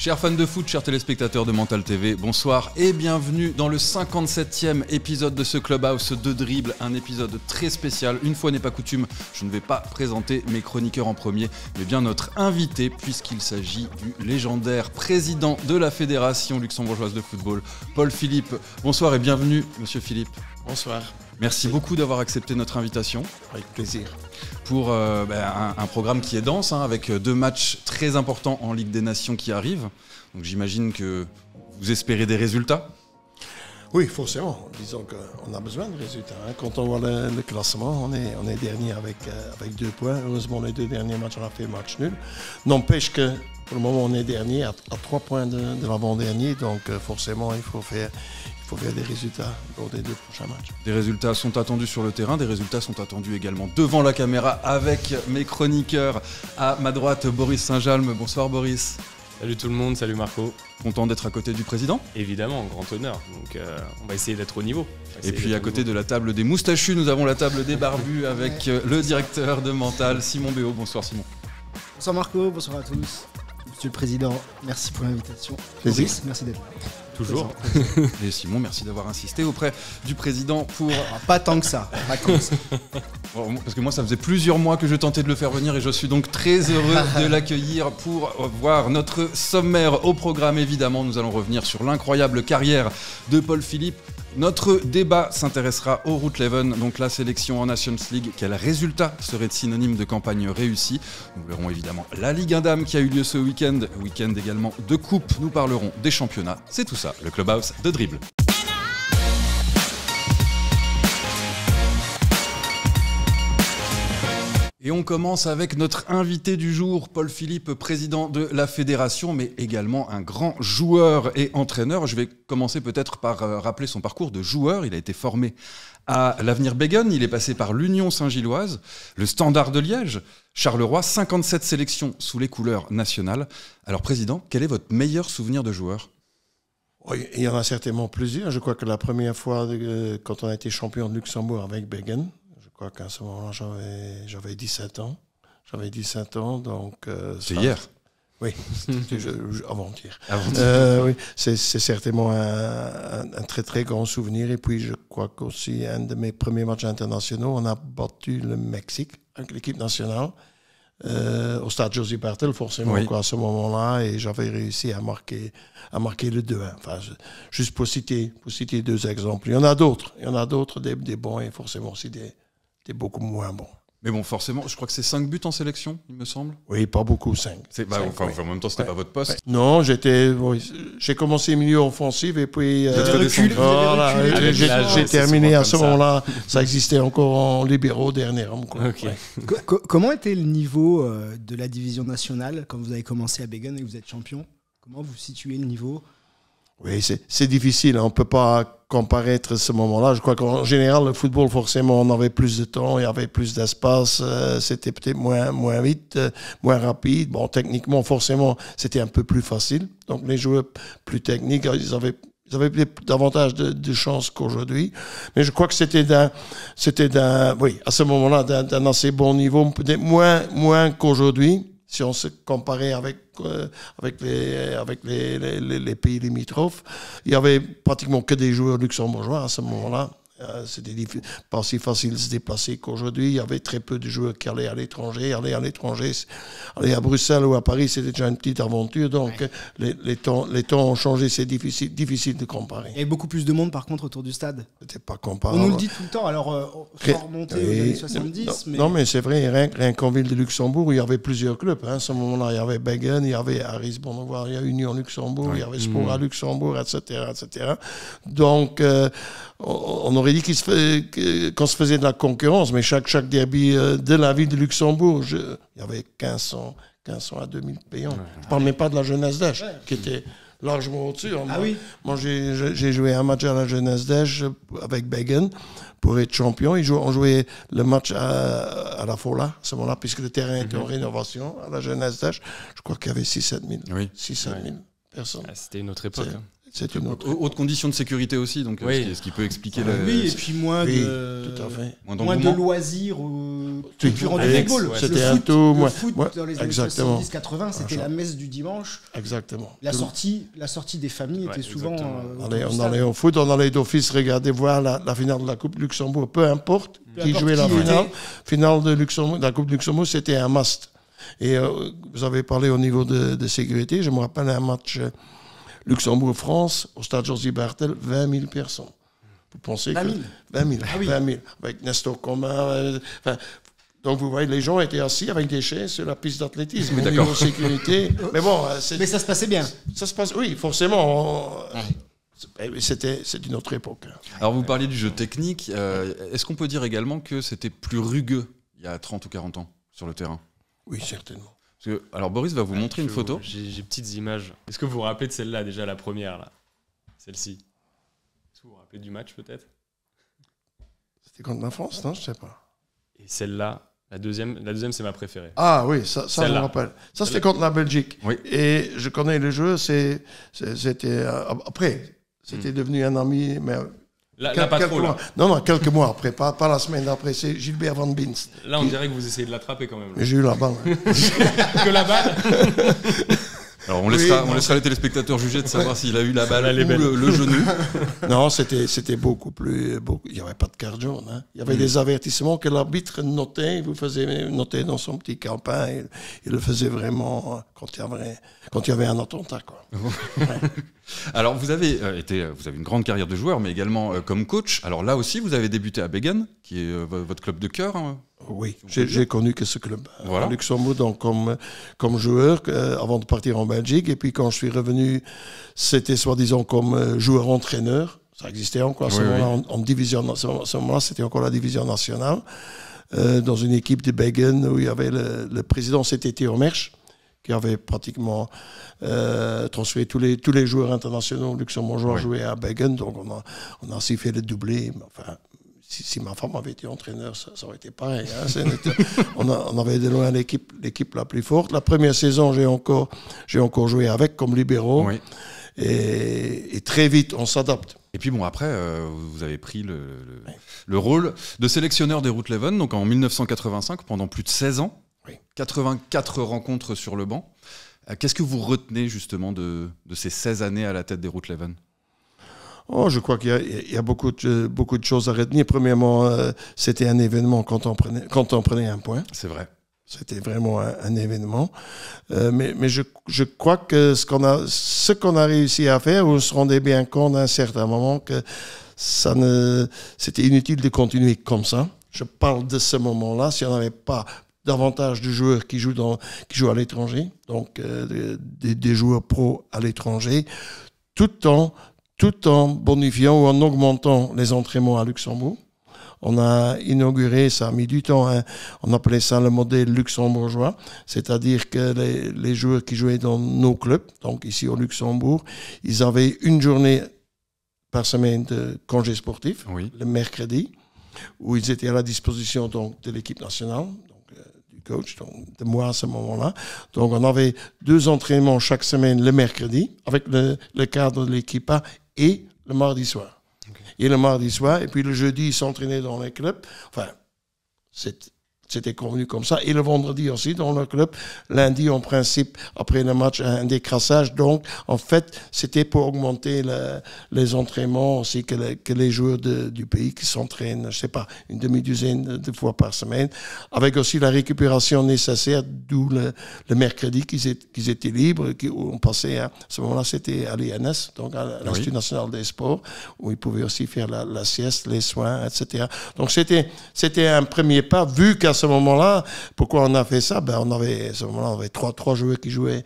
Chers fans de foot, chers téléspectateurs de Mental TV, bonsoir et bienvenue dans le 57e épisode de ce Clubhouse de Dribble, un épisode très spécial. Une fois n'est pas coutume, je ne vais pas présenter mes chroniqueurs en premier, mais bien notre invité, puisqu'il s'agit du légendaire président de la Fédération luxembourgeoise de football, Paul Philippe. Bonsoir et bienvenue, monsieur Philippe. Bonsoir. Merci beaucoup d'avoir accepté notre invitation. Avec plaisir. Pour un programme qui est dense, avec 2 matchs très importants en Ligue des Nations qui arrivent. Donc j'imagine que vous espérez des résultats. Oui, forcément. Disons qu'on a besoin de résultats. Quand on voit le classement, on est dernier avec 2 points. Heureusement, les 2 derniers matchs, on a fait match nul. N'empêche que pour le moment, on est dernier à 3 points de l'avant-dernier. Donc forcément, il faut faire des résultats lors des 2 prochains matchs. Des résultats sont attendus sur le terrain, des résultats sont attendus également devant la caméra avec mes chroniqueurs. À ma droite, Boris Saint-Jalm. Bonsoir Boris. Salut tout le monde, salut Marco. Content d'être à côté du président ? Évidemment, grand honneur. Donc on va essayer d'être au niveau. Et puis à côté de la table des moustachus, nous avons la table des barbus avec le directeur de Mental, Simon Béot. Bonsoir Simon. Bonsoir Marco, bonsoir à tous. Monsieur le Président, merci pour l'invitation. Boris, merci d'être là. Toujours. Et Simon, merci d'avoir insisté auprès du président pour... Pas tant que ça. Bon, parce que moi, ça faisait plusieurs mois que je tentais de le faire venir et je suis donc très heureux de l'accueillir pour voir notre sommaire au programme. Évidemment, nous allons revenir sur l'incroyable carrière de Paul Philippe. Notre débat s'intéressera au Route 11, donc la sélection en Nations League. Quel résultat serait synonyme de campagne réussie? Nous verrons évidemment la Ligue 1 Dames qui a eu lieu ce week-end également de coupe. Nous parlerons des championnats. C'est tout ça, le Clubhouse de Dribble. Et on commence avec notre invité du jour, Paul Philippe, président de la Fédération, mais également un grand joueur et entraîneur. Je vais commencer peut-être par rappeler son parcours de joueur. Il a été formé à l'Avenir Beggen, il est passé par l'Union Saint-Gilloise, le Standard de Liège, Charleroi, 57 sélections sous les couleurs nationales. Alors président, quel est votre meilleur souvenir de joueur ? Oui, il y en a certainement plusieurs. Je crois que la première fois, quand on a été champion de Luxembourg avec Beggen, je crois qu'à ce moment-là, j'avais 17 ans. J'avais 17 ans, donc... c'est hier ? Oui, avant-hier. Avant-hier. Oui, c'est certainement un très très grand souvenir. Et puis je crois qu'aussi un de mes premiers matchs internationaux, on a battu le Mexique avec l'équipe nationale au stade José Bartel, forcément, oui. À ce moment-là, et j'avais réussi à marquer le 2-1. Enfin, juste pour citer 2 exemples. Il y en a d'autres, des bons et forcément aussi des beaucoup moins bons. Mais bon, forcément, je crois que c'est 5 buts en sélection, il me semble. Oui, pas beaucoup, 5. En même temps, c'était pas votre poste. Ouais. Non, j'ai commencé milieu offensif et puis... j'ai terminé à ce moment-là. Ça existait encore en libéraux dernièrement. Okay. Ouais. Comment était le niveau de la division nationale quand vous avez commencé à Beggen et que vous êtes champion? Comment vous situez le niveau? Oui, c'est difficile. On ne peut pas comparer à ce moment-là. Je crois qu'en général, le football, forcément, on avait plus de temps, il y avait plus d'espace. C'était peut-être moins vite, moins rapide. Bon, techniquement, forcément, c'était un peu plus facile. Donc, les joueurs plus techniques, ils avaient davantage de chance qu'aujourd'hui. Mais je crois que c'était à ce moment-là, d'un assez bon niveau, peut-être moins qu'aujourd'hui. Si on se comparait avec les pays limitrophes, il y avait pratiquement que des joueurs luxembourgeois à ce moment-là. C'était pas si facile de se déplacer qu'aujourd'hui. Il y avait très peu de joueurs qui allaient à l'étranger. Aller à Bruxelles ou à Paris, c'était déjà une petite aventure. Donc, les temps ont changé. C'est difficile de comparer. Il y avait beaucoup plus de monde, par contre, autour du stade. C'était pas comparable. On nous le dit tout le temps. Alors, sans remonter aux années 70. Non, mais c'est vrai. Rien qu'en ville de Luxembourg, il y avait plusieurs clubs. À ce moment-là, il y avait Beggen, il y avait Aris Bonnevoie, il y a Union Luxembourg, il y avait Sport à Luxembourg, etc. Donc, on aurait dit qu'on se faisait de la concurrence, mais chaque derby de la ville de Luxembourg, il y avait 1500 à 2000 payants. Je ne parle même pas de la jeunesse d'Esch, qui était largement au-dessus. Moi, j'ai joué un match à la jeunesse d'Esch avec Beggen pour être champion. On jouait le match à la Fola, à ce moment-là, puisque le terrain était en rénovation à la jeunesse d'Esch. Je crois qu'il y avait 6-7 000 personnes. C'était une autre époque. C'est une autre haute condition de sécurité aussi, donc ce qui peut expliquer Oui, et puis moins de loisirs culturant du Annexe, football. ouais, c'était Le un foot- tout. Le Moi, foot moi, dans les années exactement. 70-80, c'était la messe du dimanche. Exactement. La sortie des familles était souvent. exactement. On allait au foot, on allait d'office regarder voir la finale de la Coupe Luxembourg. Peu importe qui jouait la finale de Luxembourg, la Coupe de Luxembourg, c'était un must. Et vous avez parlé au niveau de sécurité. Je me rappelle un match Luxembourg-France au stade Josy Bartel, 20 000 personnes. Vous pensez 20 000 que 20 000, Ah oui. 20 000 avec Nestor Comin. Donc vous voyez, les gens étaient assis avec des chaises sur la piste d'athlétisme. Au niveau sécurité. Mais bon, Mais ça se passait bien. ça se passe. Oui, forcément. C'est une autre époque. Alors vous parliez du jeu technique. Est-ce qu'on peut dire également que c'était plus rugueux il y a 30 ou 40 ans sur le terrain? Oui, certainement. Parce que, alors Boris va vous montrer une photo. J'ai petites images. Est-ce que vous vous rappelez de celle-là déjà, la première là? Celle-ci. Est-ce que vous vous rappelez du match peut-être? C'était contre la France, non? Je sais pas. Et celle-là, la deuxième c'est ma préférée. Ah oui, ça je me Celle-là. rappelle. Ça, c'était contre la Belgique. Oui. Et je connais le jeu, c'était... après, c'était devenu un ami, mais... Là, pas quelques trop là. mois. Non, quelques mois après, pas la semaine d'après. C'est Gilbert Van Binst. Là, on dirait que vous essayez de l'attraper quand même. Mais j'ai eu la balle. Que la balle. Alors on laissera les téléspectateurs juger de savoir s'il a eu la balle Elle est ou belle. le genou. Non, c'était beaucoup plus... il n'y avait pas de carte jaune. Hein. Il y avait des avertissements que l'arbitre notait. Il vous faisait noter dans son petit calepin. Il le faisait vraiment quand il y avait un attentat, quoi. Alors vous avez une grande carrière de joueur, mais également comme coach. Alors là aussi, vous avez débuté à Beggen, qui est votre club de cœur. Hein. Oui, j'ai connu que ce club Voilà. à Luxembourg donc comme joueur avant de partir en Belgique. Et puis quand je suis revenu, c'était soi-disant comme joueur-entraîneur. Ça existait encore à ce moment-là en division. À ce moment-là, c'était encore la division nationale. Dans une équipe de Beggen où il y avait le président, c'était Theo Mersch, qui avait pratiquement transféré tous les joueurs internationaux luxembourgeois jouer à Beggen. Donc on a aussi fait le doublé. Enfin, si ma femme avait été entraîneur, ça aurait été pareil. Hein. On avait de loin l'équipe la plus forte. La première saison, j'ai encore joué avec comme libéraux. Oui. Et très vite, on s'adapte. Et puis bon, après, vous avez pris le rôle de sélectionneur des Roetleven, donc en 1985, pendant plus de 16 ans. Oui. 84 rencontres sur le banc. Qu'est-ce que vous retenez justement de ces 16 années à la tête des Roetleven? Oh, je crois qu'il y a beaucoup de choses à retenir. Premièrement, c'était un événement quand on prenait un point. C'est vrai. C'était vraiment un événement. Mais je crois que ce qu'on a réussi à faire, on se rendait bien compte à un certain moment que c'était inutile de continuer comme ça. Je parle de ce moment-là. Si on n'avait pas davantage de joueurs qui jouent à l'étranger, donc des joueurs pros à l'étranger, tout en bonifiant ou en augmentant les entraînements à Luxembourg. On a inauguré, ça a mis du temps, hein, on appelait ça le modèle luxembourgeois, c'est-à-dire que les joueurs qui jouaient dans nos clubs, donc ici au Luxembourg, ils avaient une journée par semaine de congé sportif, le mercredi, où ils étaient à la disposition donc, de l'équipe nationale, du coach, donc, de moi à ce moment-là. Donc on avait 2 entraînements chaque semaine le mercredi, avec le cadre de l'équipe A, et le mardi soir. Et le mardi soir, et puis le jeudi, ils s'entraînaient dans les clubs. Enfin, c'était convenu comme ça. Et le vendredi aussi, dans le club. Lundi, en principe, après le match, un décrassage. Donc, en fait, c'était pour augmenter les entraînements aussi que les joueurs du pays qui s'entraînent, je sais pas, une demi-douzaine de fois par semaine. Avec aussi la récupération nécessaire, d'où le mercredi qu'ils étaient libres. On passait à ce moment-là, c'était à l'INS, donc à l'Institut national des sports, où ils pouvaient aussi faire la sieste, les soins, etc. Donc, c'était un premier pas, vu qu'à ce moment-là, pourquoi on a fait ça? À ce moment-là, on avait trois joueurs qui jouaient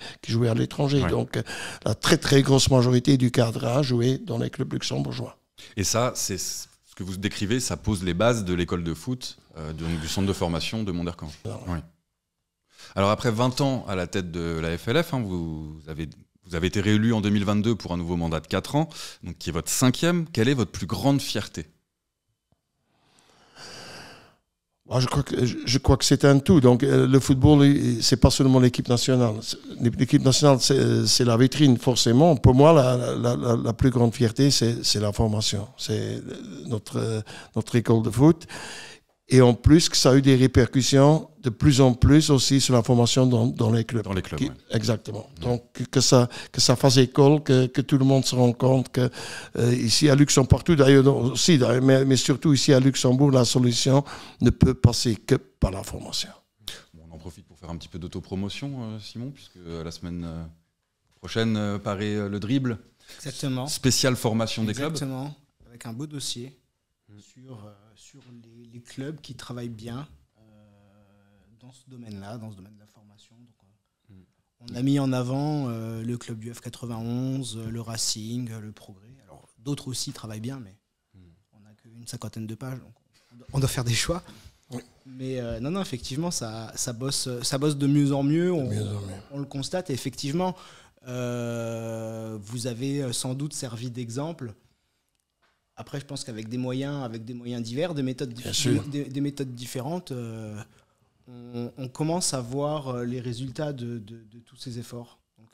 à l'étranger. Ouais. Donc, la très, très grosse majorité du cadre A jouait dans les clubs luxembourgeois. Et ça, c'est ce que vous décrivez, ça pose les bases de l'école de foot, du centre de formation de Monderkamp. Oui. Alors, après 20 ans à la tête de la FLF, hein, vous avez été réélu en 2022 pour un nouveau mandat de 4 ans, donc qui est votre 5e. Quelle est votre plus grande fierté? Je crois que c'est un tout. Donc, le football, c'est pas seulement l'équipe nationale. L'équipe nationale, c'est la vitrine, forcément. Pour moi, la plus grande fierté, c'est la formation. C'est notre école de foot. Et en plus, que ça a eu des répercussions de plus en plus aussi sur la formation dans les clubs. Dans les clubs, oui. Exactement. Donc, que ça fasse école, que tout le monde se rende compte que ici à Luxembourg, partout d'ailleurs aussi, mais surtout ici à Luxembourg, la solution ne peut passer que par la formation. Bon, on en profite pour faire un petit peu d'autopromotion, Simon, puisque la semaine prochaine paraît le dribble. Exactement. Spéciale formation des clubs. Exactement. Avec un beau dossier sur les clubs qui travaillent bien dans ce domaine-là, dans ce domaine de la formation. Donc, on a mis en avant le club du F91, le Racing, le Progrès. Alors, d'autres aussi travaillent bien, mais on n'a qu'une 50aine de pages, donc on doit faire des choix. Oui. Mais non, effectivement, ça bosse de mieux en mieux. On le constate. Et effectivement, vous avez sans doute servi d'exemple. Après, je pense qu'avec des moyens divers, des méthodes différentes, on commence à voir les résultats de tous ces efforts. Donc,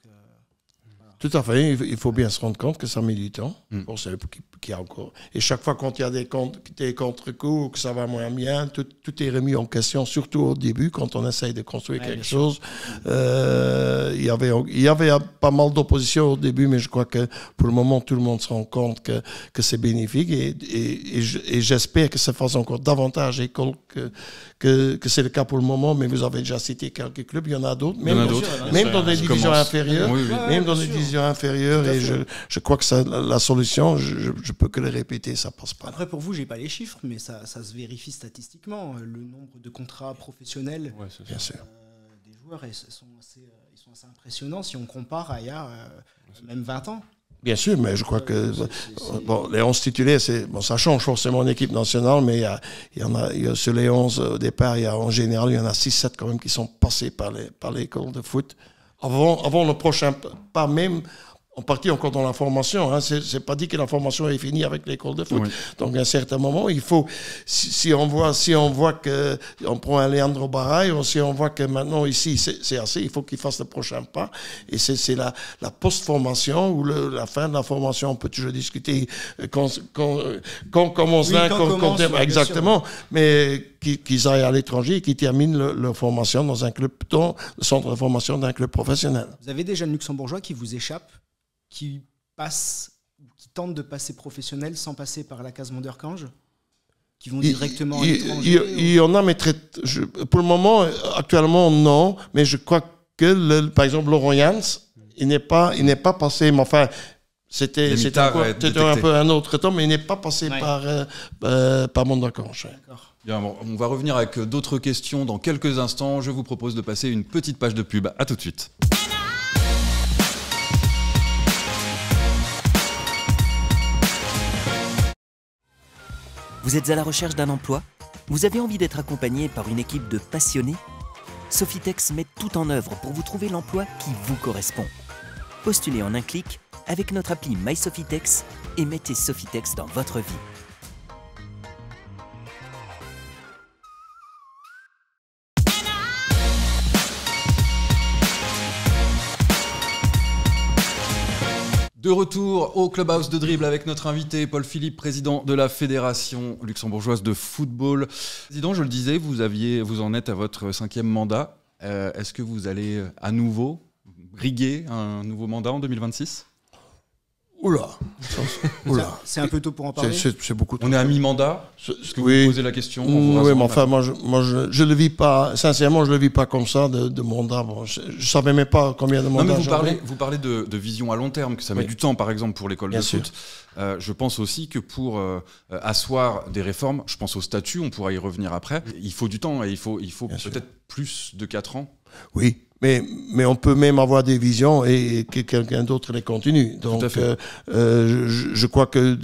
voilà. Tout à fait. Il faut bien se rendre compte que ça met du temps. Pour ceux qui a encore. Et chaque fois quand il y a des contre-coups, que ça va moins bien, tout est remis en question, surtout au début, quand on essaye de construire quelque chose. Il y avait pas mal d'opposition au début, mais je crois que pour le moment, tout le monde se rend compte que c'est bénéfique. Et j'espère que ça fasse encore davantage école que c'est le cas pour le moment. Mais vous avez déjà cité quelques clubs, il y en a d'autres. Même dans des divisions inférieures. Même dans des divisions inférieures. Et je crois que la solution, je peux que le répéter, ça passe pas. Après, pour vous, j'ai pas les chiffres, mais ça se vérifie statistiquement. Le nombre de contrats professionnels bien sûr. Des joueurs ils sont assez impressionnants si on compare à il y a même 20 ans. Bien sûr, mais je crois que les 11 titulaires, ça change forcément en équipe nationale, mais il y a sur les 11 au départ, en général, il y en a 6-7 quand même qui sont passés par l'école de foot. Avant le prochain pas, même en partie encore dans la formation. Hein. C'est pas dit que la formation est finie avec l'école de foot. Oui. Donc à un certain moment, il faut, si on voit que on prend un Leandro Barray, ou si on voit que maintenant ici c'est assez, il faut qu'il fasse le prochain pas. Et c'est la post-formation ou la fin de la formation. On peut toujours discuter quand on commence là, exactement. Mais qu'ils aillent à l'étranger et qu'ils terminent leur formation dans un club, dans le centre de formation d'un club professionnel. Vous avez des jeunes luxembourgeois qui vous échappent, qui tentent de passer professionnel sans passer par la case Monderkange, qui vont directement à l'étranger? Il y en a, mais pour le moment, actuellement, non. Mais je crois que, par exemple, Laurent Jans, il n'est pas passé, mais enfin, c'était un peu un autre temps, mais il n'est pas passé par Monderkange. D'accord. Bien, bon, on va revenir avec d'autres questions dans quelques instants. Je vous propose de passer une petite page de pub. À tout de suite. Vous êtes à la recherche d'un emploi? Vous avez envie d'être accompagné par une équipe de passionnés? Sofitex met tout en œuvre pour vous trouver l'emploi qui vous correspond. Postulez en un clic avec notre appli MySofitex et mettez Sofitex dans votre vie. De retour au Clubhouse de Dribble avec notre invité Paul Philippe, président de la Fédération luxembourgeoise de football. Président, je le disais, vous en êtes à votre 5e mandat. Est-ce que vous allez à nouveau briguer un nouveau mandat en 2026 ? Oula. C'est un peu tôt pour en parler. C'est beaucoup trop. On est à mi-mandat. Est-ce que vous posez la question? Oui, mais enfin, moi, je le vis pas. Sincèrement, je le vis pas comme ça de mandat. Bon, je savais même pas combien de mandats. Non, mais vous parlez de vision à long terme, que ça met du temps, par exemple, pour l'école de foot. Je pense aussi que pour asseoir des réformes, je pense au statut, on pourra y revenir après. Il faut du temps et il faut peut-être plus de 4 ans. Oui. Mais on peut même avoir des visions et que quelqu'un d'autre les continue. Donc, je crois que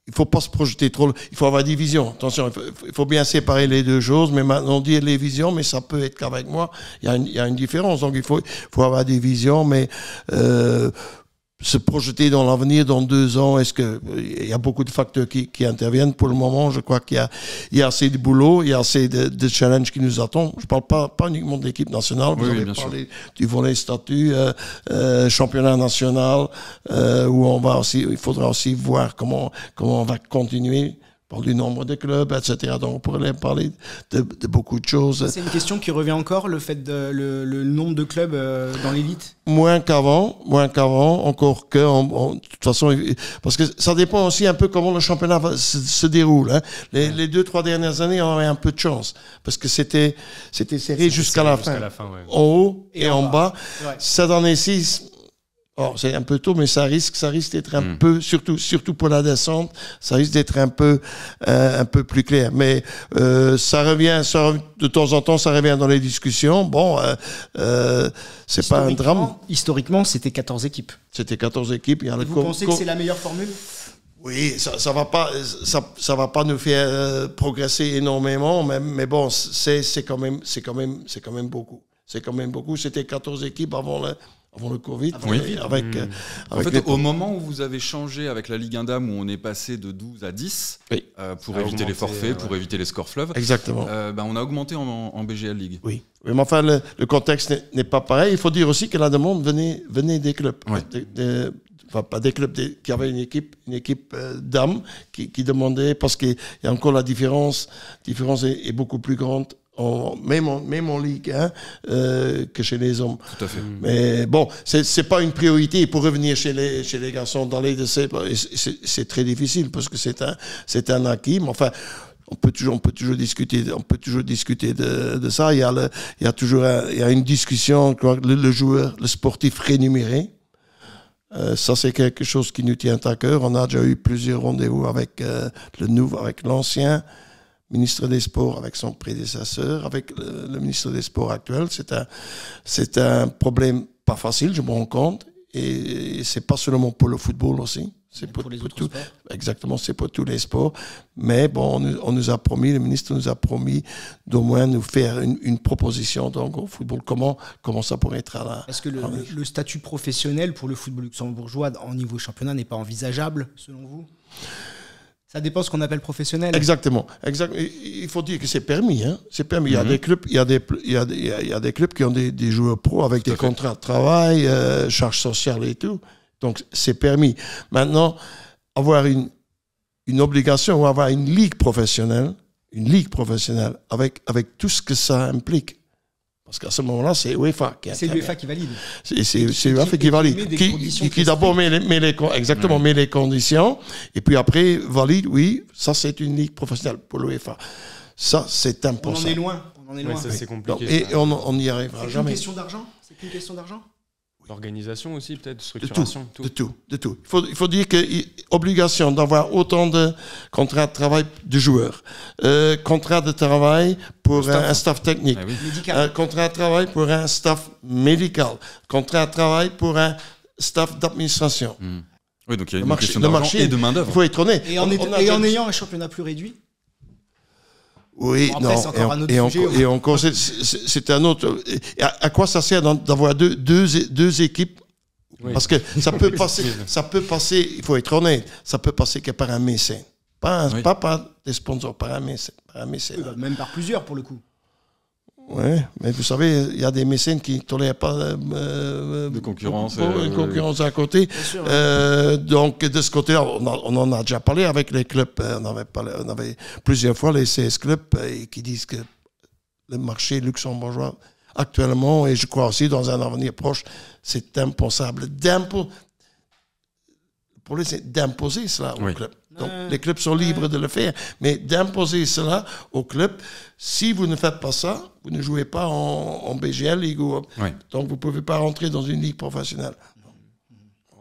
il faut pas se projeter trop. Il faut avoir des visions. Attention, il faut bien séparer les deux choses. Mais maintenant, dire les visions, mais ça peut être qu'avec moi, il y a une différence. Donc, il faut avoir des visions, mais se projeter dans l'avenir, dans 2 ans, il y a beaucoup de facteurs qui interviennent. Pour le moment, je crois qu'il y a assez de boulot, il y a assez de challenges qui nous attendent. Je parle pas uniquement de l'équipe nationale, vous avez parlé du volet statut, championnat national, où il faudra aussi voir comment on va continuer. parle du nombre de clubs, etc. Donc on pourrait parler de beaucoup de choses. C'est une question qui revient encore, le fait de le nombre de clubs dans l'élite. Moins qu'avant, encore que, de toute façon, parce que ça dépend aussi un peu comment le championnat se déroule. Hein. Les 2-3 dernières années, on avait un peu de chance, parce que c'était serré jusqu'à la fin. Ouais. En haut et en bas. Ouais. Cette année-ci, c'est un peu tôt, mais ça risque d'être un peu, surtout pour la descente, ça risque d'être un peu plus clair. Mais ça revient de temps en temps, ça revient dans les discussions. Bon, c'est pas un drame. Historiquement, c'était 14 équipes. C'était 14 équipes. Il y a Vous pensez que c'est la meilleure formule? Oui, ça va pas nous faire progresser énormément, mais bon, c'est quand même beaucoup. C'est quand même beaucoup. C'était 14 équipes avant le Covid. En fait, au moment où vous avez changé avec la Ligue 1 Dames, où on est passé de 12 à 10, pour éviter les forfaits, pour éviter les scores fleuves, exactement. On a augmenté en BGL League. Oui, mais enfin, le contexte n'est pas pareil. Il faut dire aussi que la demande venait des clubs. Ouais. Enfin, pas des clubs qui avaient une équipe dames qui demandait, parce qu'il y a encore la différence est beaucoup plus grande. Même en Ligue 1 que chez les hommes. Tout à fait. Mais bon, c'est pas une priorité. Pour revenir chez les garçons dans les décès, c'est très difficile parce que c'est un acquis. Mais enfin, on peut toujours discuter de ça. Il y a une discussion, le joueur, le sportif rémunéré. Ça, c'est quelque chose qui nous tient à cœur. On a déjà eu plusieurs rendez-vous avec l'ancien ministre des Sports, avec son prédécesseur, avec le ministre des Sports actuel. C'est un problème pas facile, je me rends compte. Et c'est pas seulement pour le football aussi. C'est pour les autres tout. sports. Exactement, c'est pour tous les sports. Mais bon, on nous a promis, le ministre nous a promis d'au moins nous faire une proposition donc, au football. Comment ça pourrait être à la... Est-ce que le statut professionnel pour le football luxembourgeois en niveau championnat n'est pas envisageable, selon vous ? Ça dépend de ce qu'on appelle professionnel. Exactement. Il faut dire que c'est permis. Hein. C'est permis. Il y a des clubs, il y a des clubs qui ont des joueurs pros avec des contrats de travail, charges sociales et tout. Donc c'est permis. Maintenant, avoir une obligation ou avoir une ligue professionnelle avec tout ce que ça implique. Parce qu'à ce moment-là, c'est UEFA qui c'est l'UEFA qui valide. C'est l'UEFA qui valide. Qui d'abord met les conditions, et puis après valide, oui, ça c'est une ligue professionnelle pour l'UEFA. Ça, c'est impensable. On en est loin. Ouais, ça, c'est compliqué. Et on n'y arrivera jamais. C'est qu'une question d'argent. L'organisation aussi, peut-être, structuration. De tout. Il faut dire que obligation d'avoir autant de contrats de travail de joueurs, contrats de travail pour un staff technique, contrat de travail pour un staff médical, contrat de travail pour un staff d'administration. Oui, donc il y a une question d'argent et de main-d'œuvre. Il faut être honnête. Et en ayant un championnat plus réduit. Oui, bon, après, non, c'est encore un autre sujet. et encore, c'est un autre. À quoi ça sert d'avoir deux équipes? Oui. Parce que ça peut passer, il faut être honnête, ça peut passer que par un mécène. Pas par des sponsors, par un mécène. Oui, même par plusieurs, pour le coup. Oui, mais vous savez, il y a des mécènes qui ne tolèrent pas de concurrence, une concurrence à côté. Sûr, donc, de ce côté-là, on en a déjà parlé avec les clubs. On avait plusieurs fois les CS clubs qui disent que le marché luxembourgeois, actuellement, et je crois aussi dans un avenir proche, c'est impensable d'imposer cela au club. Donc, les clubs sont libres de le faire, mais d'imposer cela au club, si vous ne faites pas ça, vous ne jouez pas en BGL Ligue. Donc, vous ne pouvez pas rentrer dans une ligue professionnelle.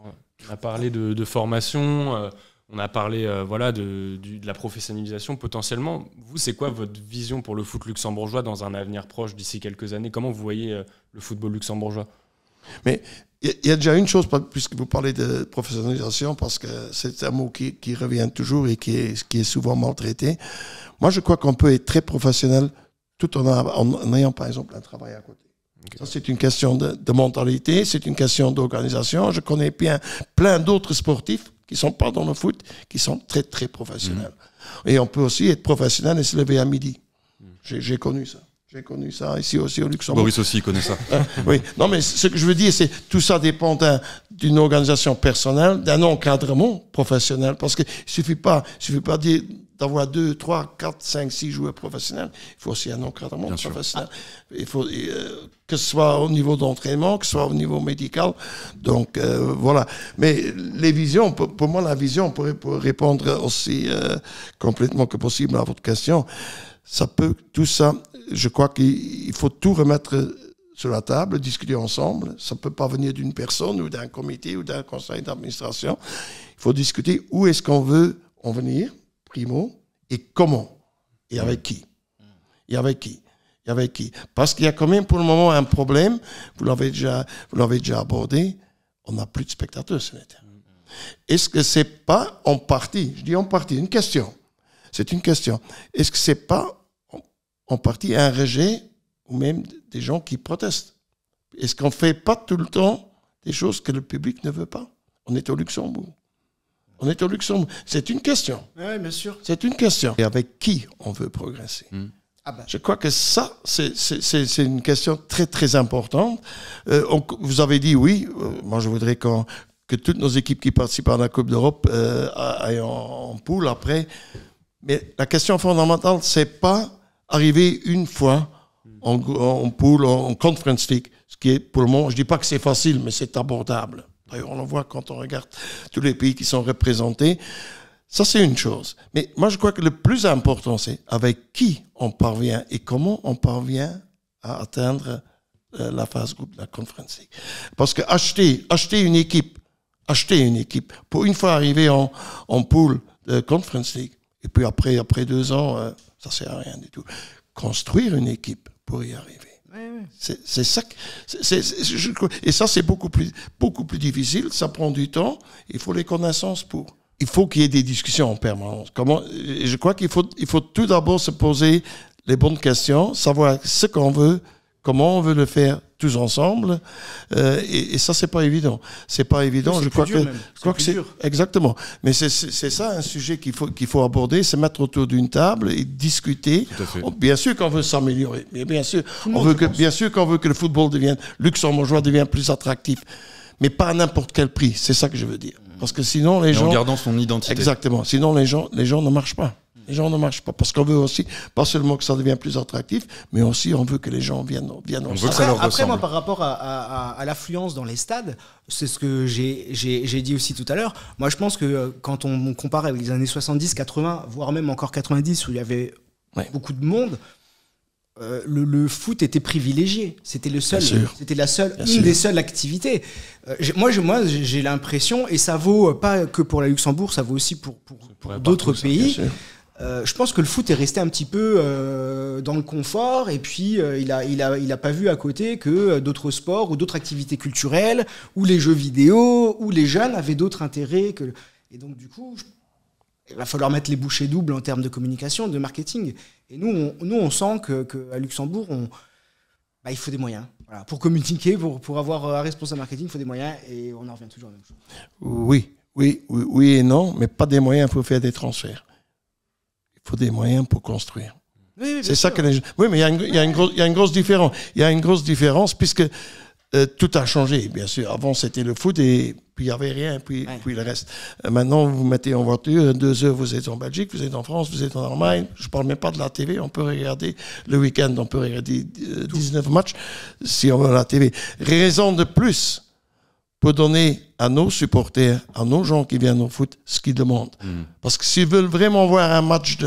On a parlé de formation, on a parlé de la professionnalisation potentiellement. Vous, c'est quoi votre vision pour le foot luxembourgeois dans un avenir proche, d'ici quelques années? Comment vous voyez le football luxembourgeois? Mais il y a déjà une chose, puisque vous parlez de professionnalisation, parce que c'est un mot qui revient toujours et qui est souvent maltraité. Moi, je crois qu'on peut être très professionnel tout en ayant, par exemple, un travail à côté. Okay. Ça, c'est une question de mentalité, c'est une question d'organisation. Je connais bien plein d'autres sportifs qui ne sont pas dans le foot, qui sont très, très professionnels. Et on peut aussi être professionnel et se lever à midi. J'ai connu ça. J'ai connu ça ici aussi au Luxembourg. Boris aussi connaît ça. Oui, non, mais ce que je veux dire, c'est tout ça dépend d'une organisation personnelle, d'un encadrement professionnel, parce qu'il suffit pas d'avoir 2, 3, 4, 5, 6 joueurs professionnels, il faut aussi un encadrement professionnel. Il faut, que ce soit au niveau d'entraînement, que ce soit au niveau médical. Donc, voilà. Mais les visions, pour moi, la vision, pour répondre aussi complètement que possible à votre question, tout ça, je crois qu'il faut tout remettre sur la table, discuter ensemble. Ça ne peut pas venir d'une personne ou d'un comité ou d'un conseil d'administration. Il faut discuter où est-ce qu'on veut en venir, primo, et comment, et avec qui. Et avec qui. Et avec qui. Parce qu'il y a quand même pour le moment un problème, vous l'avez déjà abordé, on n'a plus de spectateurs sur les terrains. Est-ce que c'est pas en partie, je dis en partie, une question, c'est une question, est-ce que c'est pas en partie un rejet ou même des gens qui protestent? Est-ce qu'on ne fait pas tout le temps des choses que le public ne veut pas? On est au Luxembourg. On est au Luxembourg. C'est une question. Oui, bien sûr. C'est une question. Et avec qui on veut progresser? Je crois que ça, c'est une question très, très importante. Vous avez dit oui. Moi, je voudrais que toutes nos équipes qui participent à la Coupe d'Europe aillent en poule après. Mais la question fondamentale, c'est pas arriver une fois en poule, en Conference League, ce qui est pour le moment, je dis pas que c'est facile, mais c'est abordable. D'ailleurs, on le voit quand on regarde tous les pays qui sont représentés. Ça, c'est une chose. Mais moi, je crois que le plus important, c'est avec qui on parvient et comment on parvient à atteindre la phase groupe de la Conference League. Parce que acheter une équipe, pour une fois arriver en poule de Conference League, et puis après 2 ans, ça sert à rien du tout. Construire une équipe pour y arriver. C'est ça. Et ça, c'est beaucoup plus difficile. Ça prend du temps. Il faut les connaissances pour. Il faut qu'il y ait des discussions en permanence. Je crois qu'il faut tout d'abord se poser les bonnes questions, savoir ce qu'on veut, comment on veut le faire tous ensemble. Et ça, c'est pas évident. C'est pas évident. Je crois que c'est exactement. Mais c'est ça un sujet qu'il faut aborder, se mettre autour d'une table et discuter. Bien sûr qu'on veut s'améliorer, mais bien sûr qu'on veut que le football luxembourgeois devienne plus attractif, mais pas à n'importe quel prix. C'est ça que je veux dire. Parce que sinon les gens, en gardant son identité. Exactement. Sinon les gens ne marchent pas. Les gens ne marchent pas parce qu'on veut aussi, pas seulement que ça devienne plus attractif, mais aussi on veut que les gens viennent au stade. Après, moi, par rapport à l'affluence dans les stades, c'est ce que j'ai dit aussi tout à l'heure. Moi, je pense que quand on compare avec les années 70, 80, voire même encore 90, où il y avait beaucoup de monde, le foot était privilégié. C'était une des seules activités. Moi, j'ai l'impression, et ça vaut pas que pour la Luxembourg, ça vaut aussi pour d'autres pays. Je pense que le foot est resté un petit peu dans le confort, et puis il a pas vu à côté que d'autres sports ou d'autres activités culturelles ou les jeux vidéo ou les jeunes avaient d'autres intérêts et donc du coup il va falloir mettre les bouchées doubles en termes de communication, de marketing. Et nous on sent que à Luxembourg il faut des moyens. Voilà. Pour communiquer, pour avoir un responsable marketing, il faut des moyens, et on en revient toujours à la même chose. Oui et non, mais pas des moyens pour faire des transferts. Il faut des moyens pour construire. Oui, c'est ça que les gens... Oui, mais il y a une grosse différence. Il y a une grosse différence puisque tout a changé, bien sûr. Avant, c'était le foot et puis il n'y avait rien, puis le reste. Maintenant, vous vous mettez en voiture, 2 heures, vous êtes en Belgique, vous êtes en France, vous êtes en Allemagne. Je ne parle même pas de la TV. On peut regarder le week-end, on peut regarder 19 matchs si on veut la TV. Raison de plus pour donner à nos supporters, à nos gens qui viennent au foot, ce qu'ils demandent. Parce que s'ils veulent vraiment voir un match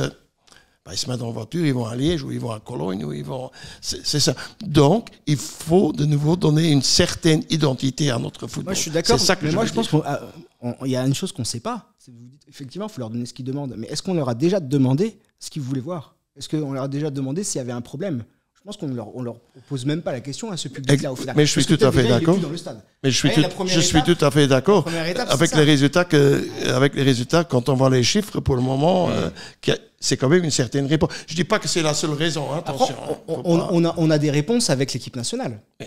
ils se mettent en voiture, ils vont à Liège, ou ils vont à Cologne, ou ils vont... C'est ça. Donc, il faut de nouveau donner une certaine identité à notre football. Moi, je suis d'accord, mais moi, je pense qu'il y a une chose qu'on ne sait pas. Vous dites, effectivement, il faut leur donner ce qu'ils demandent. Mais est-ce qu'on leur a déjà demandé ce qu'ils voulaient voir? Est-ce qu'on leur a déjà demandé s'il y avait un problème? Je pense qu'on leur pose même pas la question à ce public-là au final. Mais je suis tout à fait d'accord. Mais je suis tout à fait d'accord avec les résultats. Quand on voit les chiffres, pour le moment, c'est quand même une certaine réponse. Je dis pas que c'est la seule raison. Attention. Après, on a des réponses avec l'équipe nationale. Oui.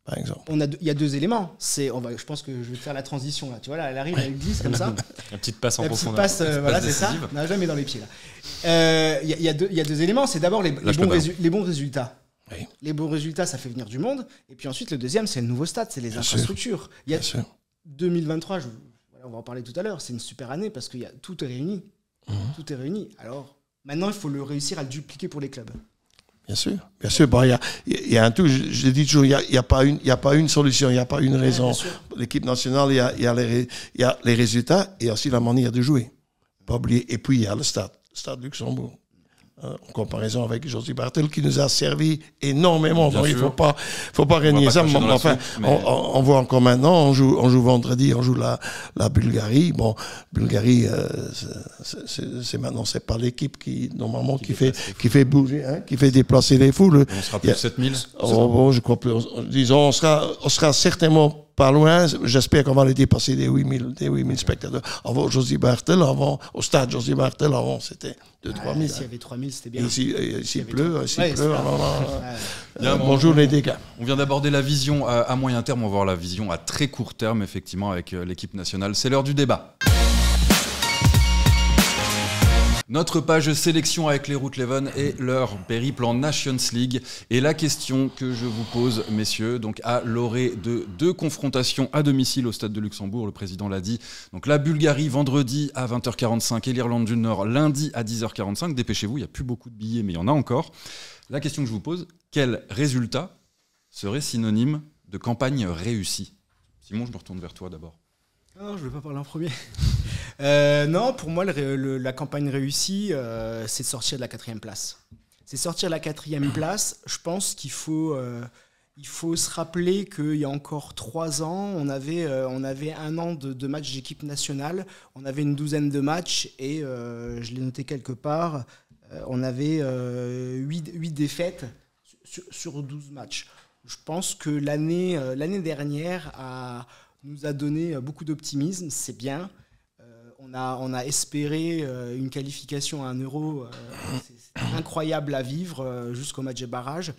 Par exemple. Il y a 2 éléments. Je pense que je vais te faire la transition là. Tu vois là, elle arrive avec 10 comme ça. Une petite passe en profondeur. Voilà, c'est ça. On n'a jamais dans les pieds là. Il y a 2 éléments. C'est d'abord les bons résultats. Oui. Les bons résultats, ça fait venir du monde. Et puis ensuite, le deuxième, c'est le nouveau stade, c'est les infrastructures. Il y a 2023, on va en parler tout à l'heure. C'est une super année parce que tout est réuni. Tout est réuni. Alors, maintenant, il faut réussir à le dupliquer pour les clubs. Bien sûr. Bon, il y a un tout. Je dis toujours, il y a pas une solution, il n'y a pas une raison. L'équipe nationale, il y a les résultats et aussi la manière de jouer. Pas oublier. Et puis il y a le stade Luxembourg. En comparaison avec Josy Bartel qui nous a servi énormément. Donc, il faut pas régner ça. Enfin, on voit encore maintenant, on joue vendredi, on joue la Bulgarie. Bon, Bulgarie, c'est pas l'équipe qui normalement qui fait bouger, qui fait déplacer les foules. On sera plus de 7000. Je crois plus. Disons, on sera certainement pas loin. J'espère qu'on va les dépasser des 8000 spectateurs. Avant Josy Bartel, au stade Josy Bartel, avant c'était 2-3 000. S'il y avait 3000, c'était bien. Ici, il pleut. Bien, bonjour les dégâts. On vient d'aborder la vision à moyen terme, on va voir la vision à très court terme, effectivement, avec l'équipe nationale. C'est l'heure du débat. Notre page sélection avec les Routleven et leur périple en Nations League. Et la question que je vous pose, messieurs, donc à l'orée de 2 confrontations à domicile au Stade de Luxembourg, le président l'a dit. Donc la Bulgarie vendredi à 20h45 et l'Irlande du Nord lundi à 10h45. Dépêchez-vous, il n'y a plus beaucoup de billets, mais il y en a encore. La question que je vous pose, quel résultat serait synonyme de campagne réussie ? Simon, je me retourne vers toi d'abord. Non, je ne vais pas parler en premier. Non, pour moi, la campagne réussie, c'est de sortir de la 4e place. C'est sortir de la 4e place. Je pense qu'il faut se rappeler qu'il y a encore 3 ans, on avait 1 an de matchs d'équipe nationale. On avait une 12aine de matchs et je l'ai noté quelque part, on avait 8 défaites sur 12 matchs. Je pense que l'année dernière nous a donné beaucoup d'optimisme, c'est bien. On a espéré une qualification à un Euro, c'est incroyable à vivre jusqu'au match de barrage.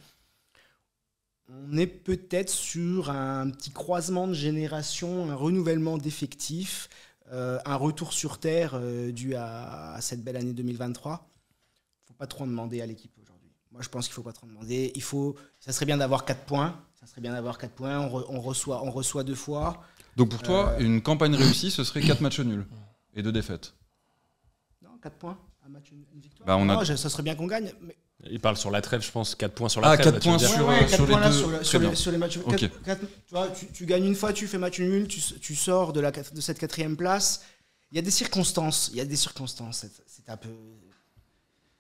On est peut-être sur un petit croisement de génération, un renouvellement d'effectifs, un retour sur terre dû à cette belle année 2023. Il ne faut pas trop en demander à l'équipe aujourd'hui. Moi, je pense qu'il ne faut pas trop en demander. Ça serait bien d'avoir 4 points. On reçoit 2 fois. Donc pour toi, une campagne réussie, ce serait 4 matchs nuls et 2 défaites. Non, 4 points, un match, une victoire. Ça serait bien qu'on gagne. Mais... Il parle sur la trêve, je pense, 4 points sur la trêve. 4 points sur les matchs. Okay. Tu gagnes une fois, tu fais match nul, tu sors de cette 4e place. Il y a des circonstances. C'est un peu...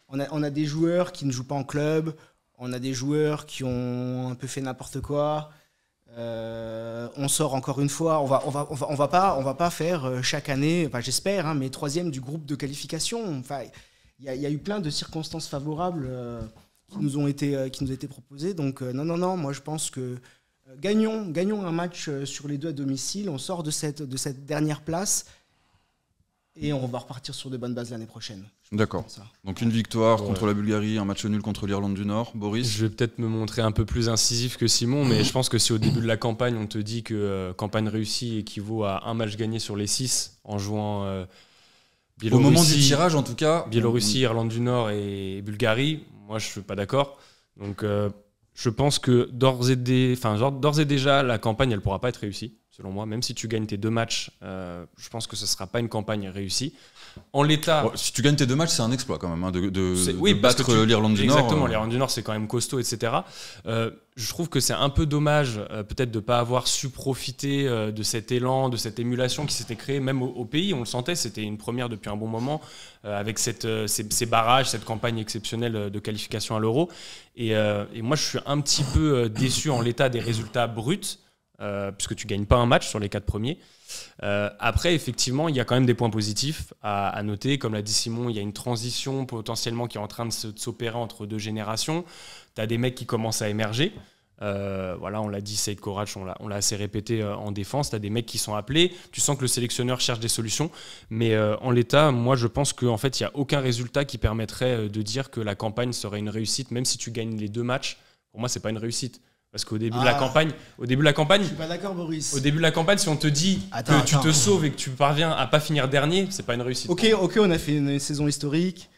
On a des joueurs qui ne jouent pas en club. On a des joueurs qui ont un peu fait n'importe quoi. On sort encore une fois. On va pas faire chaque année, enfin, j'espère, mais 3e du groupe de qualification. Enfin, il y a eu plein de circonstances favorables qui nous ont été proposées. Donc non. Moi, je pense que gagnons un match sur les 2 à domicile. On sort de cette dernière place. Et on va repartir sur de bonnes bases l'année prochaine. D'accord. Donc une victoire contre la Bulgarie, un match nul contre l'Irlande du Nord. Boris ? Je vais peut-être me montrer un peu plus incisif que Simon, mais je pense que si au début de la campagne, on te dit que campagne réussie équivaut à un match gagné sur les 6 en jouant au moment du tirage, en tout cas. Biélorussie, Irlande du Nord et Bulgarie, moi je ne suis pas d'accord. Donc je pense que d'ores et déjà, la campagne, elle ne pourra pas être réussie. Selon moi, même si tu gagnes tes 2 matchs, je pense que ce ne sera pas une campagne réussie. En l'état... si tu gagnes tes 2 matchs, c'est un exploit quand même, de battre l'Irlande du Nord. Exactement, l'Irlande du Nord, c'est quand même costaud, etc. Je trouve que c'est un peu dommage, peut-être, de ne pas avoir su profiter de cet élan, de cette émulation qui s'était créée, même au pays. On le sentait, c'était une première depuis un bon moment, avec ces barrages, cette campagne exceptionnelle de qualification à l'Euro. Et moi, je suis un petit peu déçu en l'état des résultats bruts, puisque tu gagnes pas un match sur les 4 premiers. Après, effectivement, il y a quand même des points positifs à noter. Comme l'a dit Simon, il y a une transition potentiellement qui est en train de s'opérer entre 2 générations. Tu as des mecs qui commencent à émerger. On l'a dit, Seyd Korac, on l'a assez répété en défense. Tu as des mecs qui sont appelés. Tu sens que le sélectionneur cherche des solutions. Mais en l'état, moi, je pense qu'en fait, il n'y a aucun résultat qui permettrait de dire que la campagne serait une réussite, même si tu gagnes les 2 matchs. Pour moi, ce n'est pas une réussite. Parce qu'au début de la campagne, je suis pas d'accord, Boris. Au début de la campagne, si on te dit que tu te sauves et que tu parviens à pas finir dernier, c'est pas une réussite. Ok, on a fait une saison historique.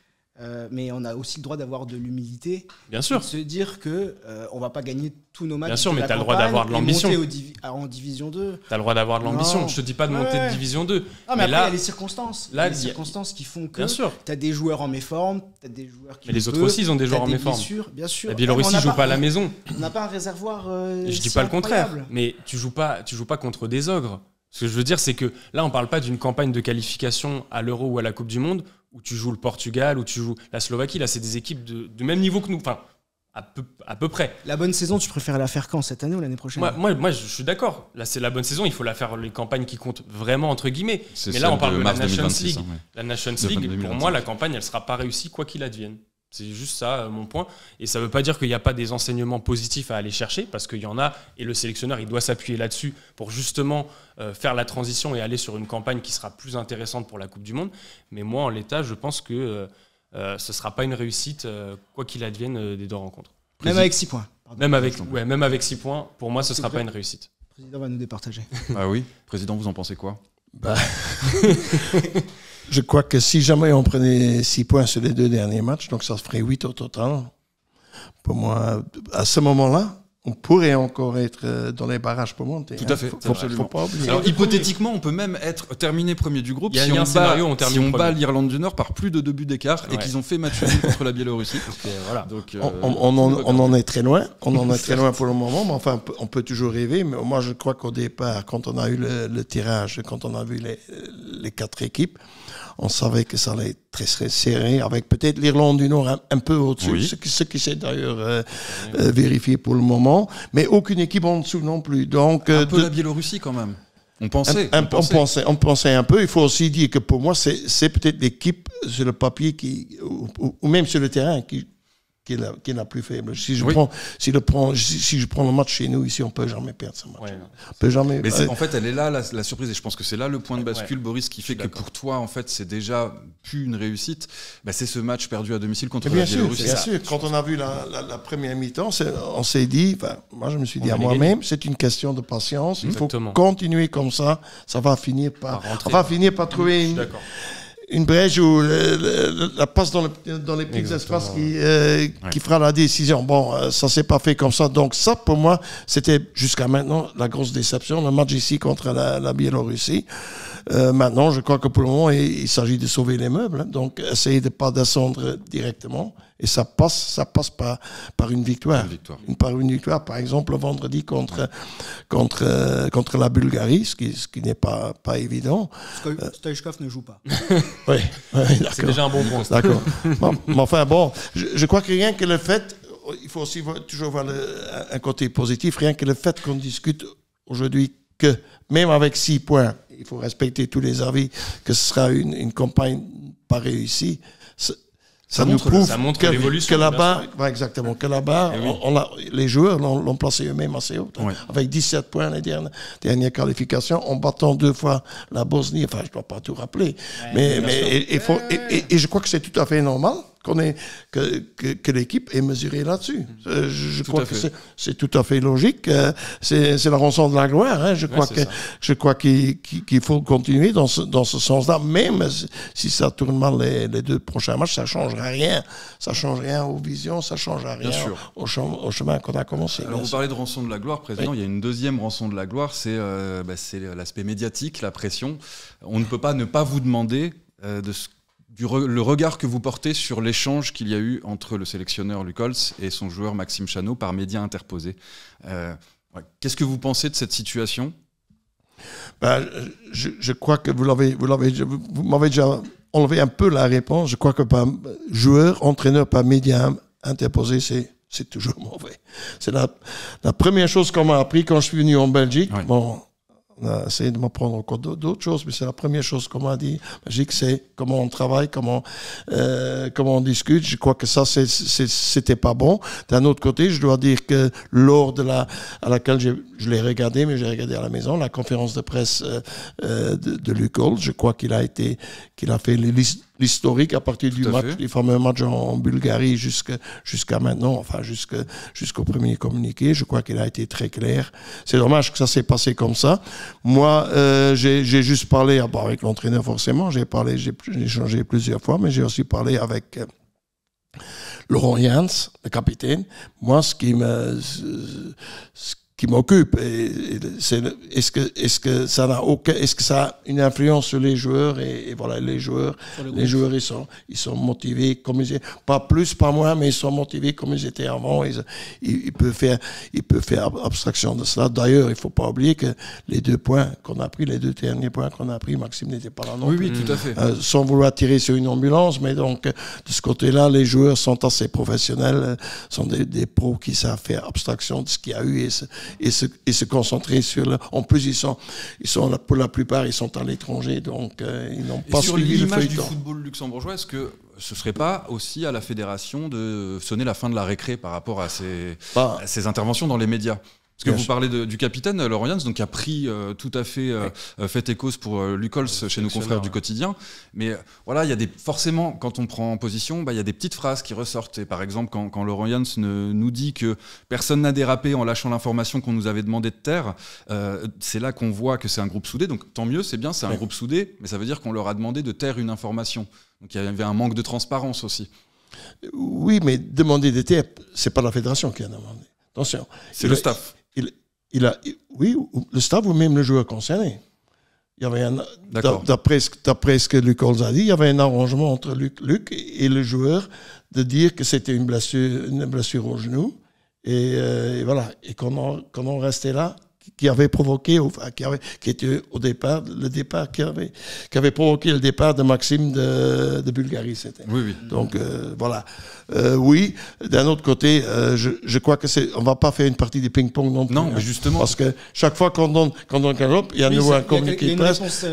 mais on a aussi le droit d'avoir de l'humilité. Bien sûr. De se dire que on va pas gagner tous nos matchs. Bien sûr, de mais la tu as le droit campagne d'avoir de l'ambition. et monter en division 2. Tu as le droit d'avoir de l'ambition. Non. Je te dis pas de monter de division 2. Ah, mais après, il y a les circonstances. là, les circonstances qui font que Bien sûr. tu as des joueurs en méforme, tu as des joueurs qui. Mais les autres aussi, ils ont des joueurs en méforme. Bien sûr. La Biélorussie joue pas à la maison. On n'a pas un réservoir. Je dis pas le contraire, mais tu joues pas contre des ogres. Ce que je veux dire, c'est que là, on parle pas d'une campagne de qualification à l'Euro ou à la Coupe du Monde où tu joues le Portugal, où tu joues la Slovaquie. Là, c'est des équipes de même niveau que nous. Enfin, à peu près. La bonne saison, tu préfères la faire quand, cette année ou l'année prochaine? Moi, je suis d'accord. Là, c'est la bonne saison. Il faut la faire les campagnes qui comptent vraiment, entre guillemets. C'est Mais là, on parle de la mars Nations 2026, League. hein, ouais. La Nations De League, 2025. pour moi, la campagne, elle sera pas réussie quoi qu'il advienne. C'est juste ça, mon point. Et ça veut pas dire qu'il n'y a pas des enseignements positifs à aller chercher, parce qu'il y en a, et le sélectionneur, il doit s'appuyer là-dessus pour justement faire la transition et aller sur une campagne qui sera plus intéressante pour la Coupe du Monde. Mais moi, en l'état, je pense que ce sera pas une réussite, quoi qu'il advienne, des deux rencontres. Même avec 6 points. Pardon. Même avec 6 points, pour moi, ce sera pas une réussite. Le président va nous départager. Ah oui, président, vous en pensez quoi? Bah, je crois que si jamais on prenait 6 points sur les 2 derniers matchs, donc ça ferait 8 au total. Pour moi, à ce moment-là, on pourrait encore être dans les barrages pour monter. Tout à fait, absolument. Faut pas oublier. Alors, hypothétiquement, on peut même être terminé premier du groupe Il y a si un on scénario, on termine si on bat premier. l'Irlande du Nord par plus de 2 buts d'écart et Ouais. qu'ils ont fait match nul contre la Biélorussie. Voilà. Donc, On en est très loin. On en est très loin pour le moment, mais enfin, on peut toujours rêver. Mais moi, je crois qu'au départ, quand on a eu le tirage, quand on a vu les 4 équipes, on savait que ça allait être très, très serré, avec peut-être l'Irlande du Nord un peu au-dessus, Oui. ce qui s'est d'ailleurs vérifié pour le moment, mais aucune équipe en dessous non plus. Donc, un peu la Biélorussie quand même. On pensait. on pensait un peu. Il faut aussi dire que pour moi, c'est peut-être l'équipe sur le papier ou même sur le terrain qui est la plus faible. Si je prends le match chez nous ici, on peut jamais perdre ce match. Ouais, non. On peut jamais. Mais en fait, elle est là, la surprise. Et je pense que c'est là le point de bascule, Boris, qui fait que pour toi, en fait, c'est déjà plus une réussite. Bah, c'est ce match perdu à domicile contre la Biélorussie. Bien sûr. Quand on a vu la première mi-temps, on s'est dit, moi je me suis dit On à allait moi-même, c'est une question de patience. Il faut Exactement. continuer comme ça. Ça va finir Par rentrer. on va finir par trouver Je suis d'accord. une brèche ou la passe dans les petits Exactement. espaces qui fera la décision. Bon, ça s'est pas fait comme ça. Donc ça, pour moi, c'était jusqu'à maintenant la grosse déception. Le match ici contre la Biélorussie. Maintenant, je crois que pour le moment, il s'agit de sauver les meubles. Donc, essayer de pas descendre directement. Et ça passe par une victoire. Par une victoire, par exemple, le vendredi contre la Bulgarie, ce qui n'est pas évident. Stoichkov ne joue pas. Oui, d'accord. C'est déjà un bon point. D'accord. Mais enfin, bon, je crois que rien que le fait, il faut aussi toujours voir un côté positif, rien que le fait qu'on discute aujourd'hui que, même avec 6 points, il faut respecter tous les avis, que ce sera une campagne pas réussie. Ça nous prouve ça montre que l'évolution, là-bas, exactement, que là-bas, Eh oui. les joueurs l'ont placé eux-mêmes assez haut, Ouais. avec 17 points les dernières qualifications, en battant 2 fois la Bosnie. Enfin, je ne dois pas tout rappeler, mais je crois que c'est tout à fait normal que l'équipe est mesurée là-dessus. Je crois que c'est tout à fait logique. C'est la rançon de la gloire. Hein. Je crois qu'il faut continuer dans ce sens-là, même si ça tourne mal les 2 prochains matchs, ça changera rien. Ça change rien aux visions, ça changera rien au chemin qu'on a commencé. Alors, vous parlez de rançon de la gloire, président. Il y a une deuxième rançon de la gloire, c'est l'aspect médiatique, la pression. On ne peut pas ne pas vous demander le regard que vous portez sur l'échange qu'il y a eu entre le sélectionneur Luc Holtz et son joueur Maxime Chanot par médias interposés. Qu'est-ce que vous pensez de cette situation ? Je crois que vous m'avez déjà enlevé un peu la réponse. Je crois que par joueur, entraîneur, par médias interposés, c'est toujours mauvais. C'est la première chose qu'on m'a appris quand je suis venu en Belgique. Ouais. Bon, on a essayé de m'apprendre encore d'autres choses, mais c'est la première chose qu'on m'a dit. Belgique, c'est comment on travaille, comment on discute. Je crois que ça, c'était pas bon. D'un autre côté, je dois dire que lors à laquelle je l'ai regardé, mais j'ai regardé à la maison, la conférence de presse de Luc Holtz, je crois qu'il a fait l'historique à partir du fameux match en Bulgarie jusqu'à maintenant, enfin jusqu'au premier communiqué. Je crois qu'il a été très clair. C'est dommage que ça s'est passé comme ça. Moi, j'ai juste parlé avec l'entraîneur forcément. J'ai échangé plusieurs fois, mais j'ai aussi parlé avec Laurent Jans, le capitaine, moi, ce qui m'occupe, c'est est-ce que ça a une influence sur les joueurs et voilà, les joueurs ils sont motivés comme ils étaient, pas plus, pas moins, mais ils sont motivés comme ils étaient avant. Ils peuvent faire abstraction de cela. D'ailleurs, il faut pas oublier que les deux derniers points qu'on a pris, Maxime n'était pas là non plus. Oui, tout à fait. Sans vouloir tirer sur une ambulance, mais donc de ce côté-là, les joueurs sont assez professionnels, sont des pros qui savent faire abstraction de ce qu'il y a eu et se concentrer sur en plus ils sont là, pour la plupart ils sont à l'étranger, donc ils n'ont pas suivi le feuilleton. Sur l'image du football luxembourgeois, est-ce que ce serait pas aussi à la fédération de sonner la fin de la récré par rapport à ces interventions dans les médias? Parce que vous parlez du capitaine Laurent Jans, donc qui a pris tout à fait fait et cause pour Luc Holtz chez nos confrères du quotidien. Mais voilà, il y a forcément, quand on prend position, il y a des petites phrases qui ressortent. Et par exemple, quand Laurent Jans nous dit que personne n'a dérapé en lâchant l'information qu'on nous avait demandé de taire, c'est là qu'on voit que c'est un groupe soudé. Donc tant mieux, c'est bien, c'est un groupe soudé, mais ça veut dire qu'on leur a demandé de taire une information. Donc il y avait un manque de transparence aussi. Oui, mais demander de taire, c'est pas la fédération qui a demandé. Attention. C'est le staff. Oui, le staff ou même le joueur concerné. Il y avait d'après ce que Luc Holtz a dit, il y avait un arrangement entre Luc et le joueur de dire que c'était une blessure au genou. Et voilà. Et qu'on en restait là, qui avait provoqué, qui était au départ, qui avait provoqué le départ de Maxime de Bulgarie, c'était. Oui. Donc voilà. Oui. D'un autre côté, je crois que on va pas faire une partie de ping-pong non plus. Non, mais justement. Parce que chaque fois qu'on donne galope, il y a nouveau un communiqué de presse.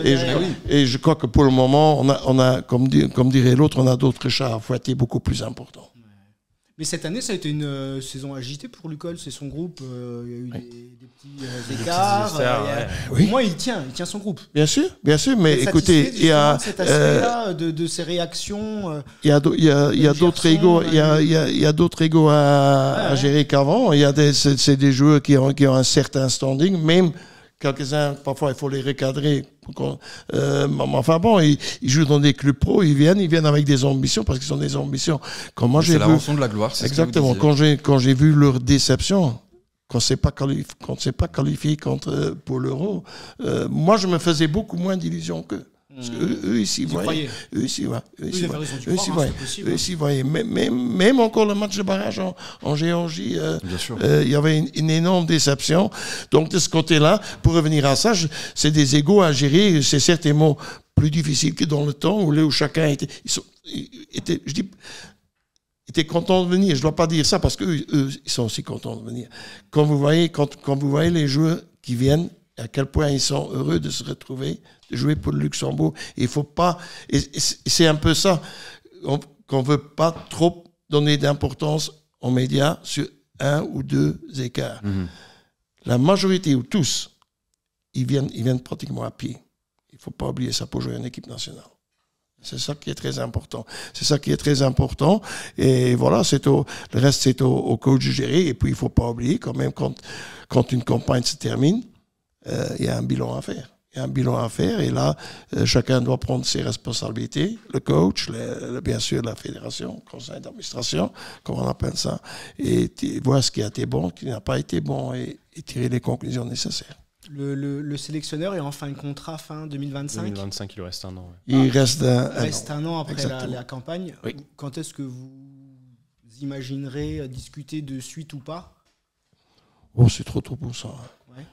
Et je crois que pour le moment, on a comme dirait l'autre, on a d'autres chats à fouetter beaucoup plus importants. Mais cette année, ça a été une saison agitée pour Luc Holtz et son groupe. Il y a eu des petits écarts. Au moins, il tient son groupe. Bien sûr, mais écoutez, il y a cet aspect-là de ses réactions. Il y a d'autres égos, il y a d'autres égos à gérer qu'avant. C'est des joueurs qui ont un certain standing, même. Quelques-uns, parfois, il faut les recadrer. Enfin bon, ils jouent dans des clubs pro, ils viennent avec des ambitions, parce qu'ils ont des ambitions. C'est la rançon de la gloire, c'est exactement. Quand j'ai vu leur déception, qu'on ne s'est pas qualifié pour l'Euro, moi, je me faisais beaucoup moins d'illusions qu'eux. Parce qu'eux, ils s'y voyaient. Même encore le match de barrage en Géorgie, il y avait une énorme déception. Donc, de ce côté-là, pour revenir à ça, c'est des égos à gérer. C'est certainement plus difficile que dans le temps où chacun était content de venir. Je ne dois pas dire ça parce qu'eux, ils sont aussi contents de venir. Quand vous voyez les joueurs qui viennent, à quel point ils sont heureux de se retrouver, de jouer pour le Luxembourg. Il faut pas, et c'est un peu ça, qu'on veut pas trop donner d'importance aux médias sur un ou deux écarts. La majorité ou tous, ils viennent pratiquement à pied. Il faut pas oublier ça pour jouer en équipe nationale. C'est ça qui est très important. Et voilà, le reste, c'est au coach de gérer. Et puis, il faut pas oublier quand même, quand une campagne se termine, il y a un bilan à faire. Et là, chacun doit prendre ses responsabilités. Le coach, bien sûr, la fédération, le conseil d'administration, comme on appelle ça, et voir ce qui a été bon, ce qui n'a pas été bon, et tirer les conclusions nécessaires. Le sélectionneur est en fin de contrat fin 2025. 2025, il lui reste un an. Ouais. Il reste un an après la campagne. Oui. Quand est-ce que vous imaginerez discuter de suite ou pas? Oh, c'est trop tôt pour ça.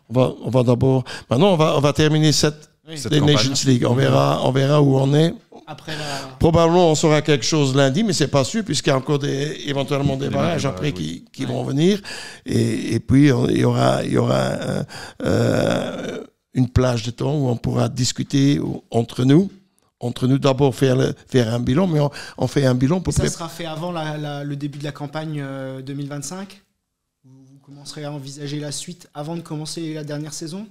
On va d'abord. Maintenant, on va terminer cette Nations League. On verra où on est. Après Probablement, on saura quelque chose lundi, mais c'est pas sûr puisqu'il y a encore éventuellement des barrages après qui vont venir. Et puis il y aura une plage de temps où on pourra discuter entre nous. D'abord faire un bilan, mais on fait un bilan pour. Ça sera fait avant le début de la campagne 2025. Vous commencerez à envisager la suite avant de commencer la dernière saison?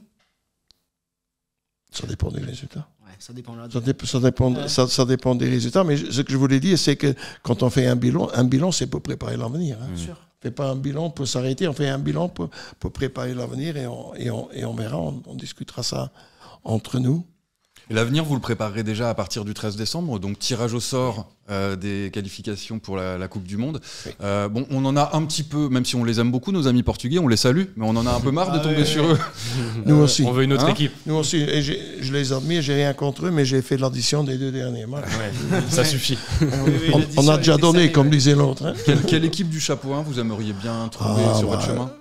Ça dépend des résultats. Ouais, ça dépend dépend des résultats. Mais ce que je voulais dire, c'est que quand on fait un bilan, c'est pour préparer l'avenir. Hein. Bien sûr. On ne fait pas un bilan pour s'arrêter, on fait un bilan pour préparer l'avenir et on verra, on discutera ça entre nous Et l'avenir, vous le préparerez déjà à partir du 13 décembre, donc tirage au sort des qualifications pour la Coupe du Monde. Oui. Bon, on en a un petit peu, même si on les aime beaucoup, nos amis portugais, on les salue, mais on en a un peu marre de tomber sur eux. Nous aussi. On veut une autre équipe. Nous aussi. Et je les admire, j'ai rien contre eux, mais j'ai fait l'addition des 2 derniers matchs. Ouais, ça suffit. On a déjà donné, comme disait l'autre. Hein. Quelle équipe du chapeau 1 vous aimeriez bien trouver sur votre chemin?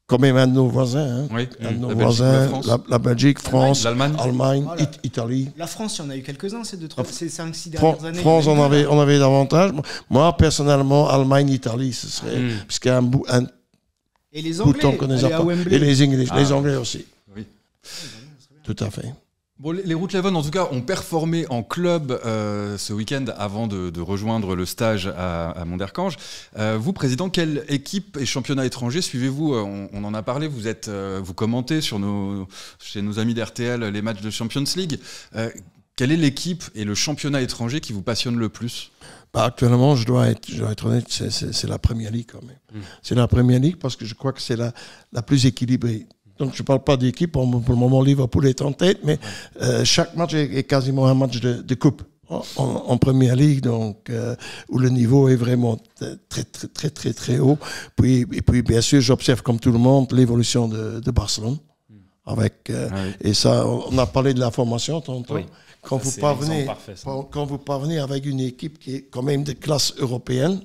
Quand même un de nos voisins. Hein. Oui, Un de nos la Belgique, voisins, la France. la Belgique, France, L'Allemagne. Allemagne, Voilà. Italie. La France, il y en a eu quelques-uns ces 5-6 dernières années. France, on avait davantage. Moi, personnellement, Allemagne, Italie, ce serait. Puisqu'il y a un Et les Anglais, bouton qu'on les a aller à pas. Wembley. Et les Anglais, les Anglais aussi. Oui. Tout à fait. Bon, les Roetleven, en tout cas, ont performé en club ce week-end avant de rejoindre le stage à Monderkange. Vous, président, quelle équipe et championnat étranger suivez-vous? On en a parlé, vous commentez chez nos amis d'RTL les matchs de Champions League. Quelle est l'équipe et le championnat étranger qui vous passionne le plus? Actuellement, je dois être honnête, c'est la Premier League quand même. C'est la Premier League parce que je crois que c'est la plus équilibrée. Donc, je ne parle pas d'équipe. Pour le moment, Liverpool est en tête, mais chaque match est quasiment un match de coupe en Premier League, donc où le niveau est vraiment très haut. Et puis, bien sûr, j'observe comme tout le monde l'évolution de Barcelone. Et ça, on a parlé de la formation tantôt. Oui. Quand vous parvenez avec une équipe qui est quand même de classe européenne,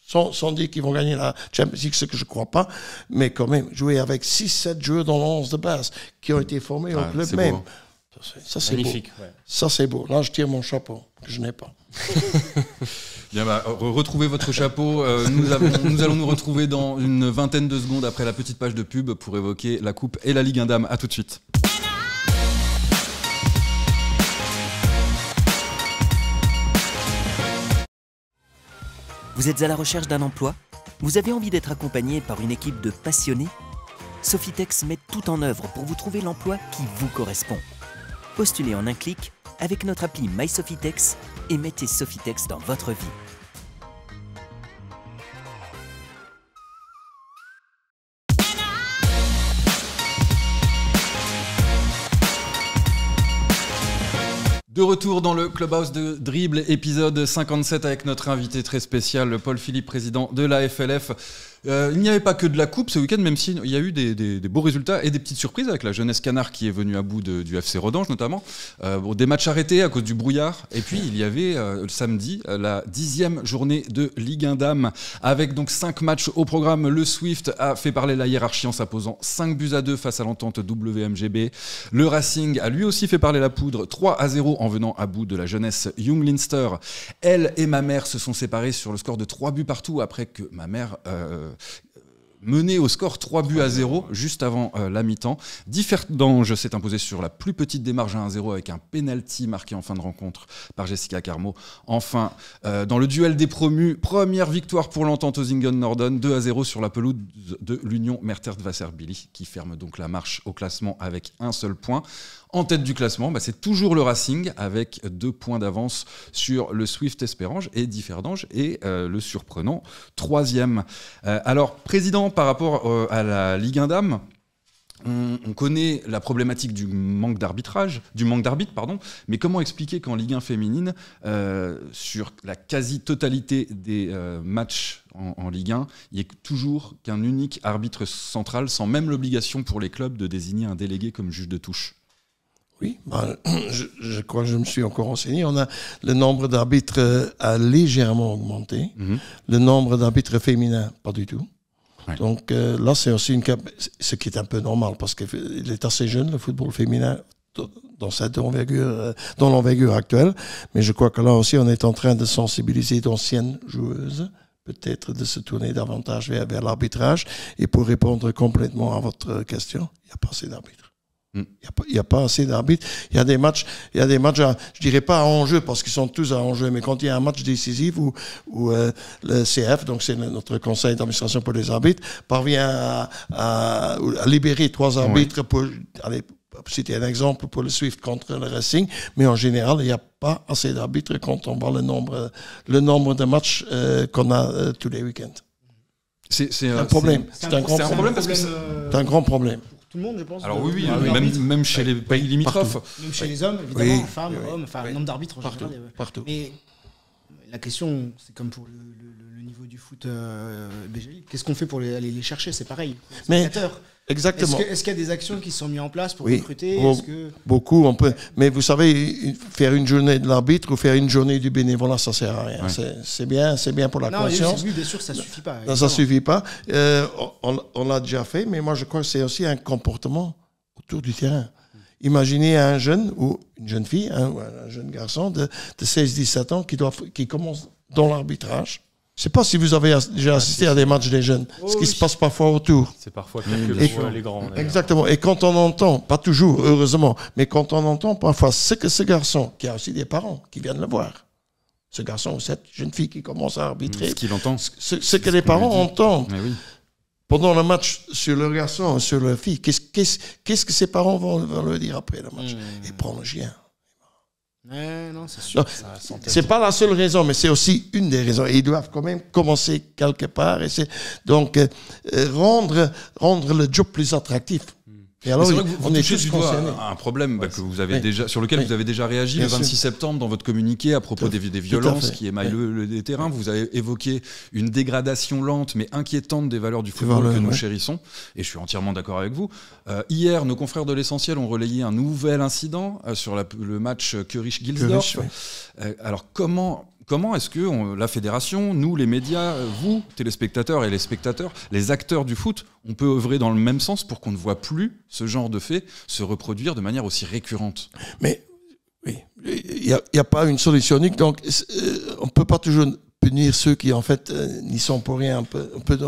sans dire qu'ils vont gagner la Champions League, ce que je ne crois pas, mais quand même, jouer avec 6-7 joueurs dans l'11 de base qui ont été formés au club même. Beau. Ça, c'est magnifique. Beau. Ouais. Ça, c'est beau. Là, je tire mon chapeau, que je n'ai pas. Bien, retrouvez votre chapeau. Nous allons nous retrouver dans une vingtaine de secondes après la petite page de pub pour évoquer la Coupe et la Ligue 1 Dames. À tout de suite. Vous êtes à la recherche d'un emploi? Vous avez envie d'être accompagné par une équipe de passionnés? Sofitex met tout en œuvre pour vous trouver l'emploi qui vous correspond. Postulez en un clic avec notre appli MySofitex et mettez Sofitex dans votre vie. De retour dans le Clubhouse de Dribble, épisode 57 avec notre invité très spécial, Paul Philippe, président de la FLF. Il n'y avait pas que de la coupe ce week-end, même s'il y a eu des beaux résultats et des petites surprises avec la jeunesse Canard qui est venue à bout du FC Rodange notamment. Des matchs arrêtés à cause du brouillard. Et puis il y avait samedi la 10e journée de Ligue 1 Dames avec donc 5 matchs au programme. Le Swift a fait parler la hiérarchie en s'imposant 5-2 face à l'entente WMGB. Le Racing a lui aussi fait parler la poudre 3-0 en venant à bout de la jeunesse Young Leinster. Elle et ma mère se sont séparées sur le score de 3 buts partout après que ma mère mené au score 3-0 juste avant la mi-temps. Differdange s'est imposé sur la plus petite démarche à 1-0 avec un penalty marqué en fin de rencontre par Jessica Carmo. Enfin, dans le duel des promus, première victoire pour l'entente Osingen Norden, 2-0 sur la pelouse de l'Union Mertert-Wasserbilly qui ferme donc la marche au classement avec un seul point. En tête du classement, c'est toujours le Racing avec 2 points d'avance sur le Swift Espérange et Differdange et le surprenant 3e. Alors, président, par rapport à la Ligue 1 Dames, on connaît la problématique du manque d'arbitre, mais comment expliquer qu'en Ligue 1 féminine, sur la quasi-totalité des matchs en Ligue 1, il n'y ait toujours qu'un unique arbitre central, sans même l'obligation pour les clubs de désigner un délégué comme juge de touche? Oui, je crois que je me suis encore renseigné. Le nombre d'arbitres a légèrement augmenté. Le nombre d'arbitres féminins, pas du tout. Ouais. Donc là, c'est aussi ce qui est un peu normal parce qu'il est assez jeune, le football féminin, dans l'envergure actuelle. Mais je crois que là aussi, on est en train de sensibiliser d'anciennes joueuses, peut-être de se tourner davantage vers l'arbitrage. Et pour répondre complètement à votre question, il n'y a pas assez d'arbitres. Il n'y a pas assez d'arbitres. Il y a des matchs, je dirais pas à enjeu parce qu'ils sont tous à enjeu, mais quand il y a un match décisif où le CF, donc c'est notre conseil d'administration pour les arbitres, parvient à libérer 3 arbitres pour citer un exemple pour le Swift contre le Racing, mais en général, il n'y a pas assez d'arbitres quand on voit le nombre de matchs qu'on a tous les week-ends. C'est un problème. C'est un grand problème parce que c'est un grand problème. tout le monde, je pense. Alors oui, nombre d'arbitres. même chez les pays limitrophes. Même chez les hommes, évidemment, Oui, femmes, oui, hommes, enfin, le nombre d'arbitres en Partout, général. partout. Mais la question, c'est comme pour le niveau du foot BG. Qu'est-ce qu'on fait pour aller les chercher? C'est pareil. Mais- Spectateurs. Exactement. Est-ce qu'il y a des actions qui sont mises en place pour Oui. recruter? Bon, Est-ce que... Beaucoup, on peut. Mais vous savez, faire une journée de l'arbitre ou faire une journée du bénévolat, ça sert à rien. Ouais. C'est bien pour la Non, conscience. oui, bien sûr, ça suffit pas. Non, ça suffit pas. On l'a déjà fait, mais moi je crois que c'est aussi un comportement autour du terrain. Imaginez un jeune ou une jeune fille, ou un jeune garçon de 16-17 ans qui commence dans l'arbitrage. Je ne sais pas si vous avez déjà assisté à des matchs des jeunes, ce qui se passe parfois autour. C'est parfois quelques Et- fois les grands. d'ailleurs. Exactement. Et quand on entend, pas toujours, heureusement, mais quand on entend parfois ce garçon, qui a aussi des parents qui viennent le voir, ce garçon ou cette jeune fille qui commence à arbitrer, Ce qu'il entend. ce que les parents qu'on lui dit. entendent Mais oui. pendant le match sur le garçon, sur la fille, qu'est-ce que ses parents vont leur dire après le match? Et prends le chien. Ouais, non, c'est sûr. Non, c'est pas la seule raison, mais c'est aussi une des raisons. Et ils doivent quand même commencer quelque part. Et donc, rendre le job plus attractif. Et alors, Mais c'est vrai que vous on est touchez tous du doigt concernés. un problème que vous avez Oui. déjà, sur lequel Oui. vous avez déjà réagi Bien le 26 sûr. septembre dans votre communiqué à propos des à violences fait. qui émaillent Oui. les terrains. Vous avez évoqué une dégradation lente mais inquiétante des valeurs du football valeurs, que nous ouais. chérissons. Et je suis entièrement d'accord avec vous. Hier, nos confrères de l'Essentiel ont relayé un nouvel incident sur le match Curich-Gilsdorf. Curich, oui. Alors comment est-ce que la fédération, nous les médias, vous, téléspectateurs et les spectateurs, les acteurs du foot, on peut œuvrer dans le même sens pour qu'on ne voit plus ce genre de fait se reproduire de manière aussi récurrente? Mais oui, il n'y a pas une solution unique. Donc, on ne peut pas toujours punir ceux qui, en fait, n'y sont pour rien.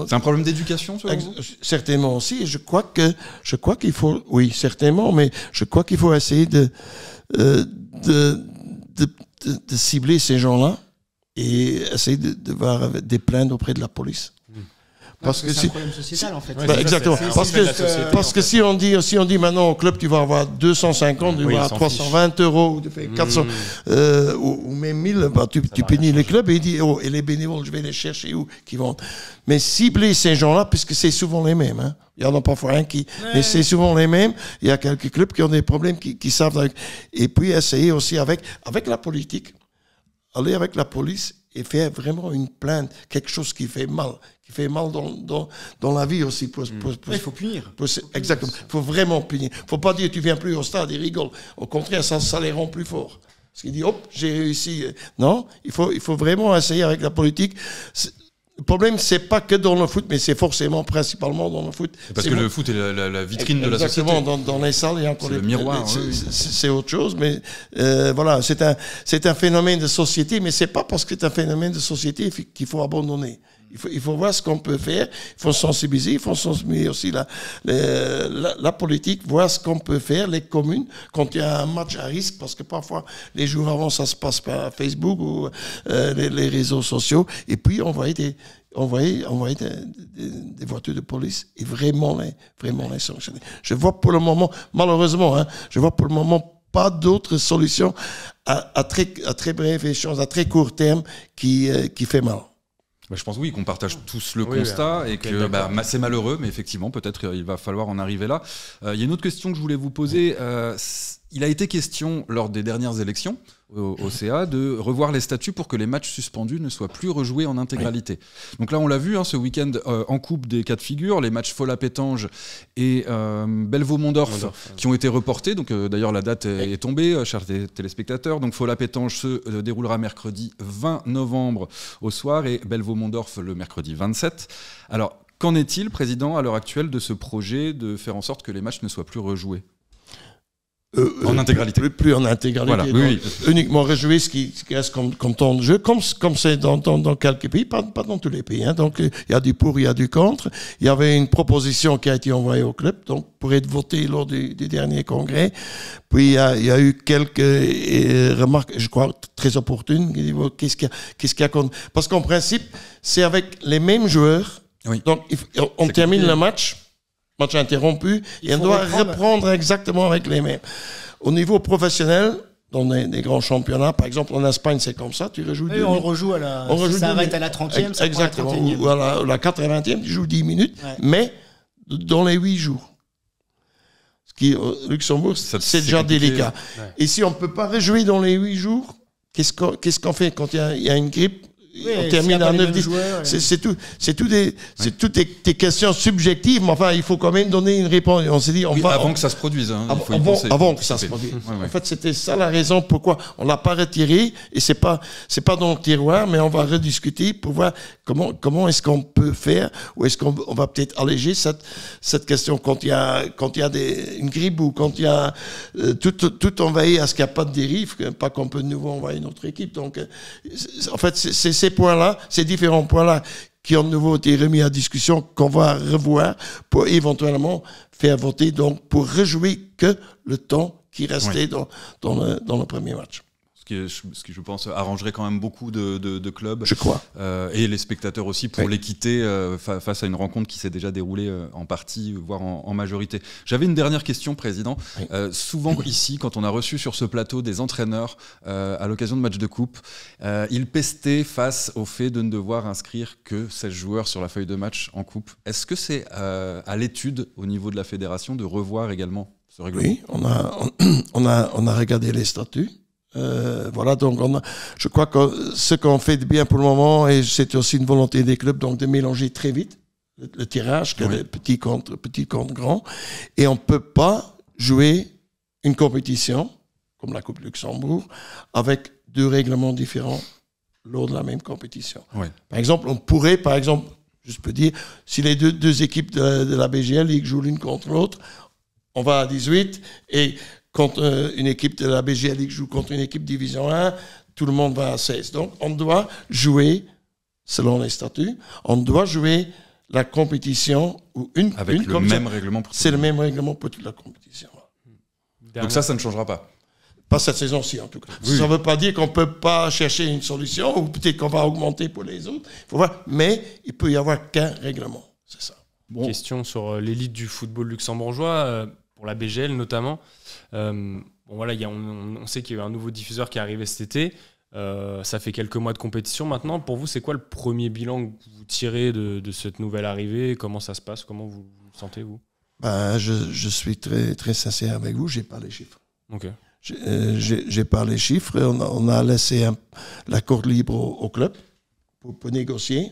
C'est un problème d'éducation, selon vous? Certainement aussi. Je crois qu'il faut, oui, certainement, mais je crois qu'il faut essayer de cibler ces gens-là et essayer de voir des plaintes auprès de la police. Parce que c'est un problème sociétal, en fait. Ouais, bah, c'est exactement. ça, c'est Parce un fait de la que, société, parce en que fait. si on dit maintenant au club, tu vas avoir 250, tu Oui, vas ils avoir s'en 320 euros, ou tu fais 400, ou même 1000, bah, tu va punis rien les clubs et dis, oh, et les bénévoles, je vais les chercher où, qui vont. Mais cibler ces gens-là, puisque c'est souvent les mêmes, hein. Il y en a parfois un qui, mais c'est souvent les mêmes. Il y a quelques clubs qui ont des problèmes, qui savent, et puis essayer aussi avec la politique, aller avec la police et faire vraiment une plainte, quelque chose qui fait mal dans la vie aussi. Il faut punir. Exactement. Il faut vraiment punir. Il ne faut pas dire tu viens plus au stade, ils rigolent. Au contraire, ça les rend plus forts. Parce qu'ils disent, hop, j'ai réussi. Non, il faut vraiment essayer avec la politique. Le problème, c'est pas que dans le foot, mais c'est forcément principalement dans le foot. Parce que le foot est la vitrine de la société. Exactement, dans les salles, il y a encore C'est le miroir, oui. C'est autre chose, mais voilà, c'est un phénomène de société, mais c'est pas parce que c'est un phénomène de société qu'il faut abandonner. Il faut voir ce qu'on peut faire, il faut sensibiliser, il faut sensibiliser aussi la politique, voir ce qu'on peut faire, les communes, quand il y a un match à risque, parce que parfois, les jours avant, ça se passe par Facebook ou les réseaux sociaux, et puis envoyer des voitures de police et vraiment les sanctionner. Je vois pour le moment, malheureusement, je vois pour le moment pas d'autre solution à très bref échéance, à très court terme qui fait mal. Je pense oui qu'on partage tous le Oui, constat oui, et que c'est malheureux, mais effectivement peut-être il va falloir en arriver là. Il y a une autre question que je voulais vous poser. Il a été question lors des dernières élections au CA de revoir les statuts pour que les matchs suspendus ne soient plus rejoués en intégralité. Oui. Donc là on l'a vu ce week-end en coupe des cas de figure, les matchs Fola-Pétange et Bellevaux-Mondorf qui ont été reportés. Donc d'ailleurs la date est tombée, chers téléspectateurs. Donc Fola-Pétange se déroulera mercredi 20 novembre au soir et Bellevaux-Mondorf le mercredi 27. Alors qu'en est-il, Président, à l'heure actuelle de ce projet de faire en sorte que les matchs ne soient plus rejoués en intégralité. Plus en intégralité. Voilà, oui. Uniquement rejouer ce qui reste comme temps de jeu, comme c'est dans quelques pays, pas dans tous les pays. Donc, il y a du pour, il y a du contre. Il y avait une proposition qui a été envoyée au club, donc pour être votée lors du dernier congrès. Puis, il y a eu quelques remarques, je crois, très opportunes. Qu'est-ce qu'il y a contre... Parce qu'en principe, c'est avec les mêmes joueurs. Oui. Donc, on termine le match interrompu, et on doit reprendre exactement avec les mêmes. Au niveau professionnel, dans des grands championnats, par exemple en Espagne, c'est comme ça, tu rejoues on rejoue ça arrête à la 30e, ça exactement, prend la 31e. Ou à la 80e, tu joues 10 minutes, mais dans les 8 jours. qui au Luxembourg, c'est déjà compliqué. délicat. Ouais. Et si on ne peut pas rejouer dans les 8 jours, qu'est-ce qu'on fait quand il y a une grippe? On termine à 9-10. C'est toutes des questions subjectives, mais enfin, il faut quand même donner une réponse. On s'est dit, avant que ça se produise. Hein, il faut y penser. Avant que ça se produise. Ouais. En fait, c'était ça la raison pourquoi on l'a pas retiré, et c'est pas dans le tiroir, mais on va rediscuter pour voir comment est-ce qu'on peut faire, ou est-ce qu'on va peut-être alléger cette question quand il y a une grippe, ou quand il y a tout envahi à ce qu'il n'y a pas de dérive, pas qu'on peut de nouveau envahir notre équipe. Donc, en fait, c'est ces points-là, ces différents points-là qui ont de nouveau été remis à discussion, qu'on va revoir pour éventuellement faire voter, donc pour rejouer que le temps qui restait dans le premier match. Ce qui, je pense, arrangerait quand même beaucoup de clubs. Je crois. Et les spectateurs aussi, pour l'équité face à une rencontre qui s'est déjà déroulée en partie, voire en majorité. J'avais une dernière question, Président. Oui. Souvent ici, quand on a reçu sur ce plateau des entraîneurs à l'occasion de matchs de coupe, ils pestaient face au fait de ne devoir inscrire que 16 joueurs sur la feuille de match en coupe. Est-ce que c'est à l'étude au niveau de la fédération de revoir également ce règlement? Oui, on a regardé les statuts. Voilà, donc je crois que ce qu'on fait de bien pour le moment, et c'est aussi une volonté des clubs, donc de mélanger très vite le tirage, que les petits contre grands, et on peut pas jouer une compétition comme la Coupe Luxembourg avec 2 règlements différents lors de la même compétition. Oui. Par exemple, on pourrait, je peux dire, si les deux équipes de la BGL ils jouent l'une contre l'autre, on va à 18, et quand une équipe de la BGL Ligue joue contre une équipe Division 1, tout le monde va à 16. Donc, on doit jouer, selon les statuts, on doit jouer la compétition ou avec le même règlement pour tout. C'est le même règlement pour toute la compétition. Donc ça ne changera pas. Pas cette saison-ci, en tout cas. Oui. Ça ne veut pas dire qu'on ne peut pas chercher une solution, ou peut-être qu'on va augmenter pour les autres. Il faut voir. Mais il peut y avoir qu'un règlement. C'est ça. Bon. Question sur l'élite du football luxembourgeois, pour la BGL notamment. Voilà, on sait qu'il y a eu un nouveau diffuseur qui est arrivé cet été. Ça fait quelques mois de compétition maintenant. Pour vous, c'est quoi le premier bilan que vous tirez de cette nouvelle arrivée? Comment ça se passe? Comment vous le sentez, vous? Je suis très, très sincère avec vous. Je n'ai pas les chiffres. Ok. J'ai pas les chiffres. On a laissé la corde libre au club pour négocier.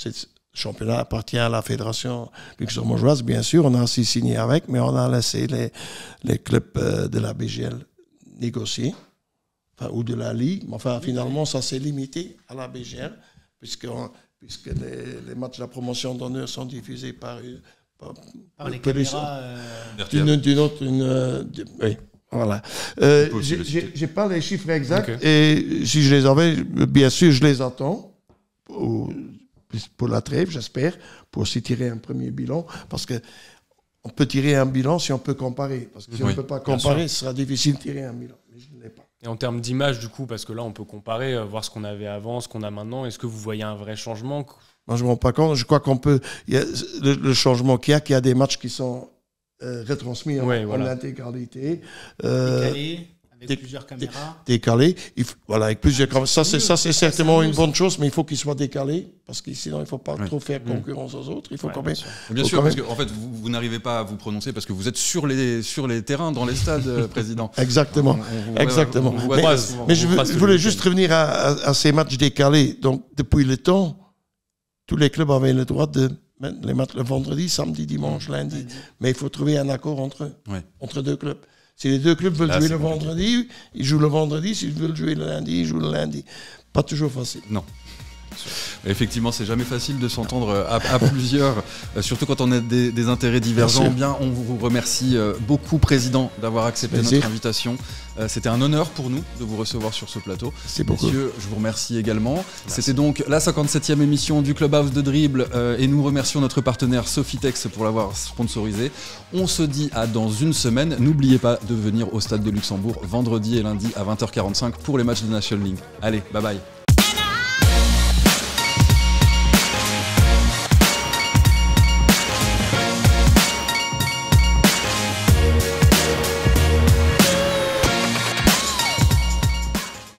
Le championnat appartient à la fédération luxembourgeoise, bien sûr. On a aussi signé avec, mais on a laissé les clubs de la BGL négocier, ou de la Ligue. Enfin, finalement, ça s'est limité à la BGL, puisque les matchs de la promotion d'honneur sont diffusés par les caméras d'une autre. Oui. Voilà. J'ai pas les chiffres exacts, et si je les avais, bien sûr, je les attends pour la trêve, j'espère, pour aussi tirer un premier bilan, parce que on peut tirer un bilan si on peut comparer, parce que si on ne peut pas comparer, ce sera difficile de tirer un bilan, mais je ne l'ai pas. Et en termes d'image, du coup, parce que là, on peut comparer, voir ce qu'on avait avant, ce qu'on a maintenant, est-ce que vous voyez un vrai changement? Moi, je ne me rends pas compte, je crois qu'on peut, il y a le changement qu'il y a des matchs qui sont retransmis en intégralité. Décalés, avec plusieurs caméras. Décalés. Voilà, avec plusieurs caméras. Ça, c'est certainement une bonne chose, mais il faut qu'ils soient décalés, parce que sinon, il ne faut pas trop faire concurrence aux autres. Il faut quand même. Bien sûr, parce qu'en fait, vous n'arrivez pas à vous prononcer parce que vous êtes sur les terrains, dans les stades, Président. Exactement. Exactement. Mais je voulais juste revenir à ces matchs décalés. Donc, depuis le temps, tous les clubs avaient le droit de mettre les matchs le vendredi, samedi, dimanche, lundi. Mais il faut trouver un accord entre eux, entre 2 clubs. Si les 2 clubs veulent jouer le vendredi, ils jouent le vendredi. S'ils veulent jouer le lundi, ils jouent le lundi. Pas toujours facile. Non. Effectivement, c'est jamais facile de s'entendre à plusieurs, surtout quand on a des intérêts divergents. Bien, on vous remercie beaucoup, Président, d'avoir accepté notre invitation. C'était un honneur pour nous de vous recevoir sur ce plateau. Messieurs, je vous remercie également. Merci. C'était donc la 57e émission du Clubhouse de Dribble, et nous remercions notre partenaire Sofitex pour l'avoir sponsorisé. On se dit à dans une semaine. N'oubliez pas de venir au Stade de Luxembourg vendredi et lundi à 20h45 pour les matchs de National League. Allez, bye bye.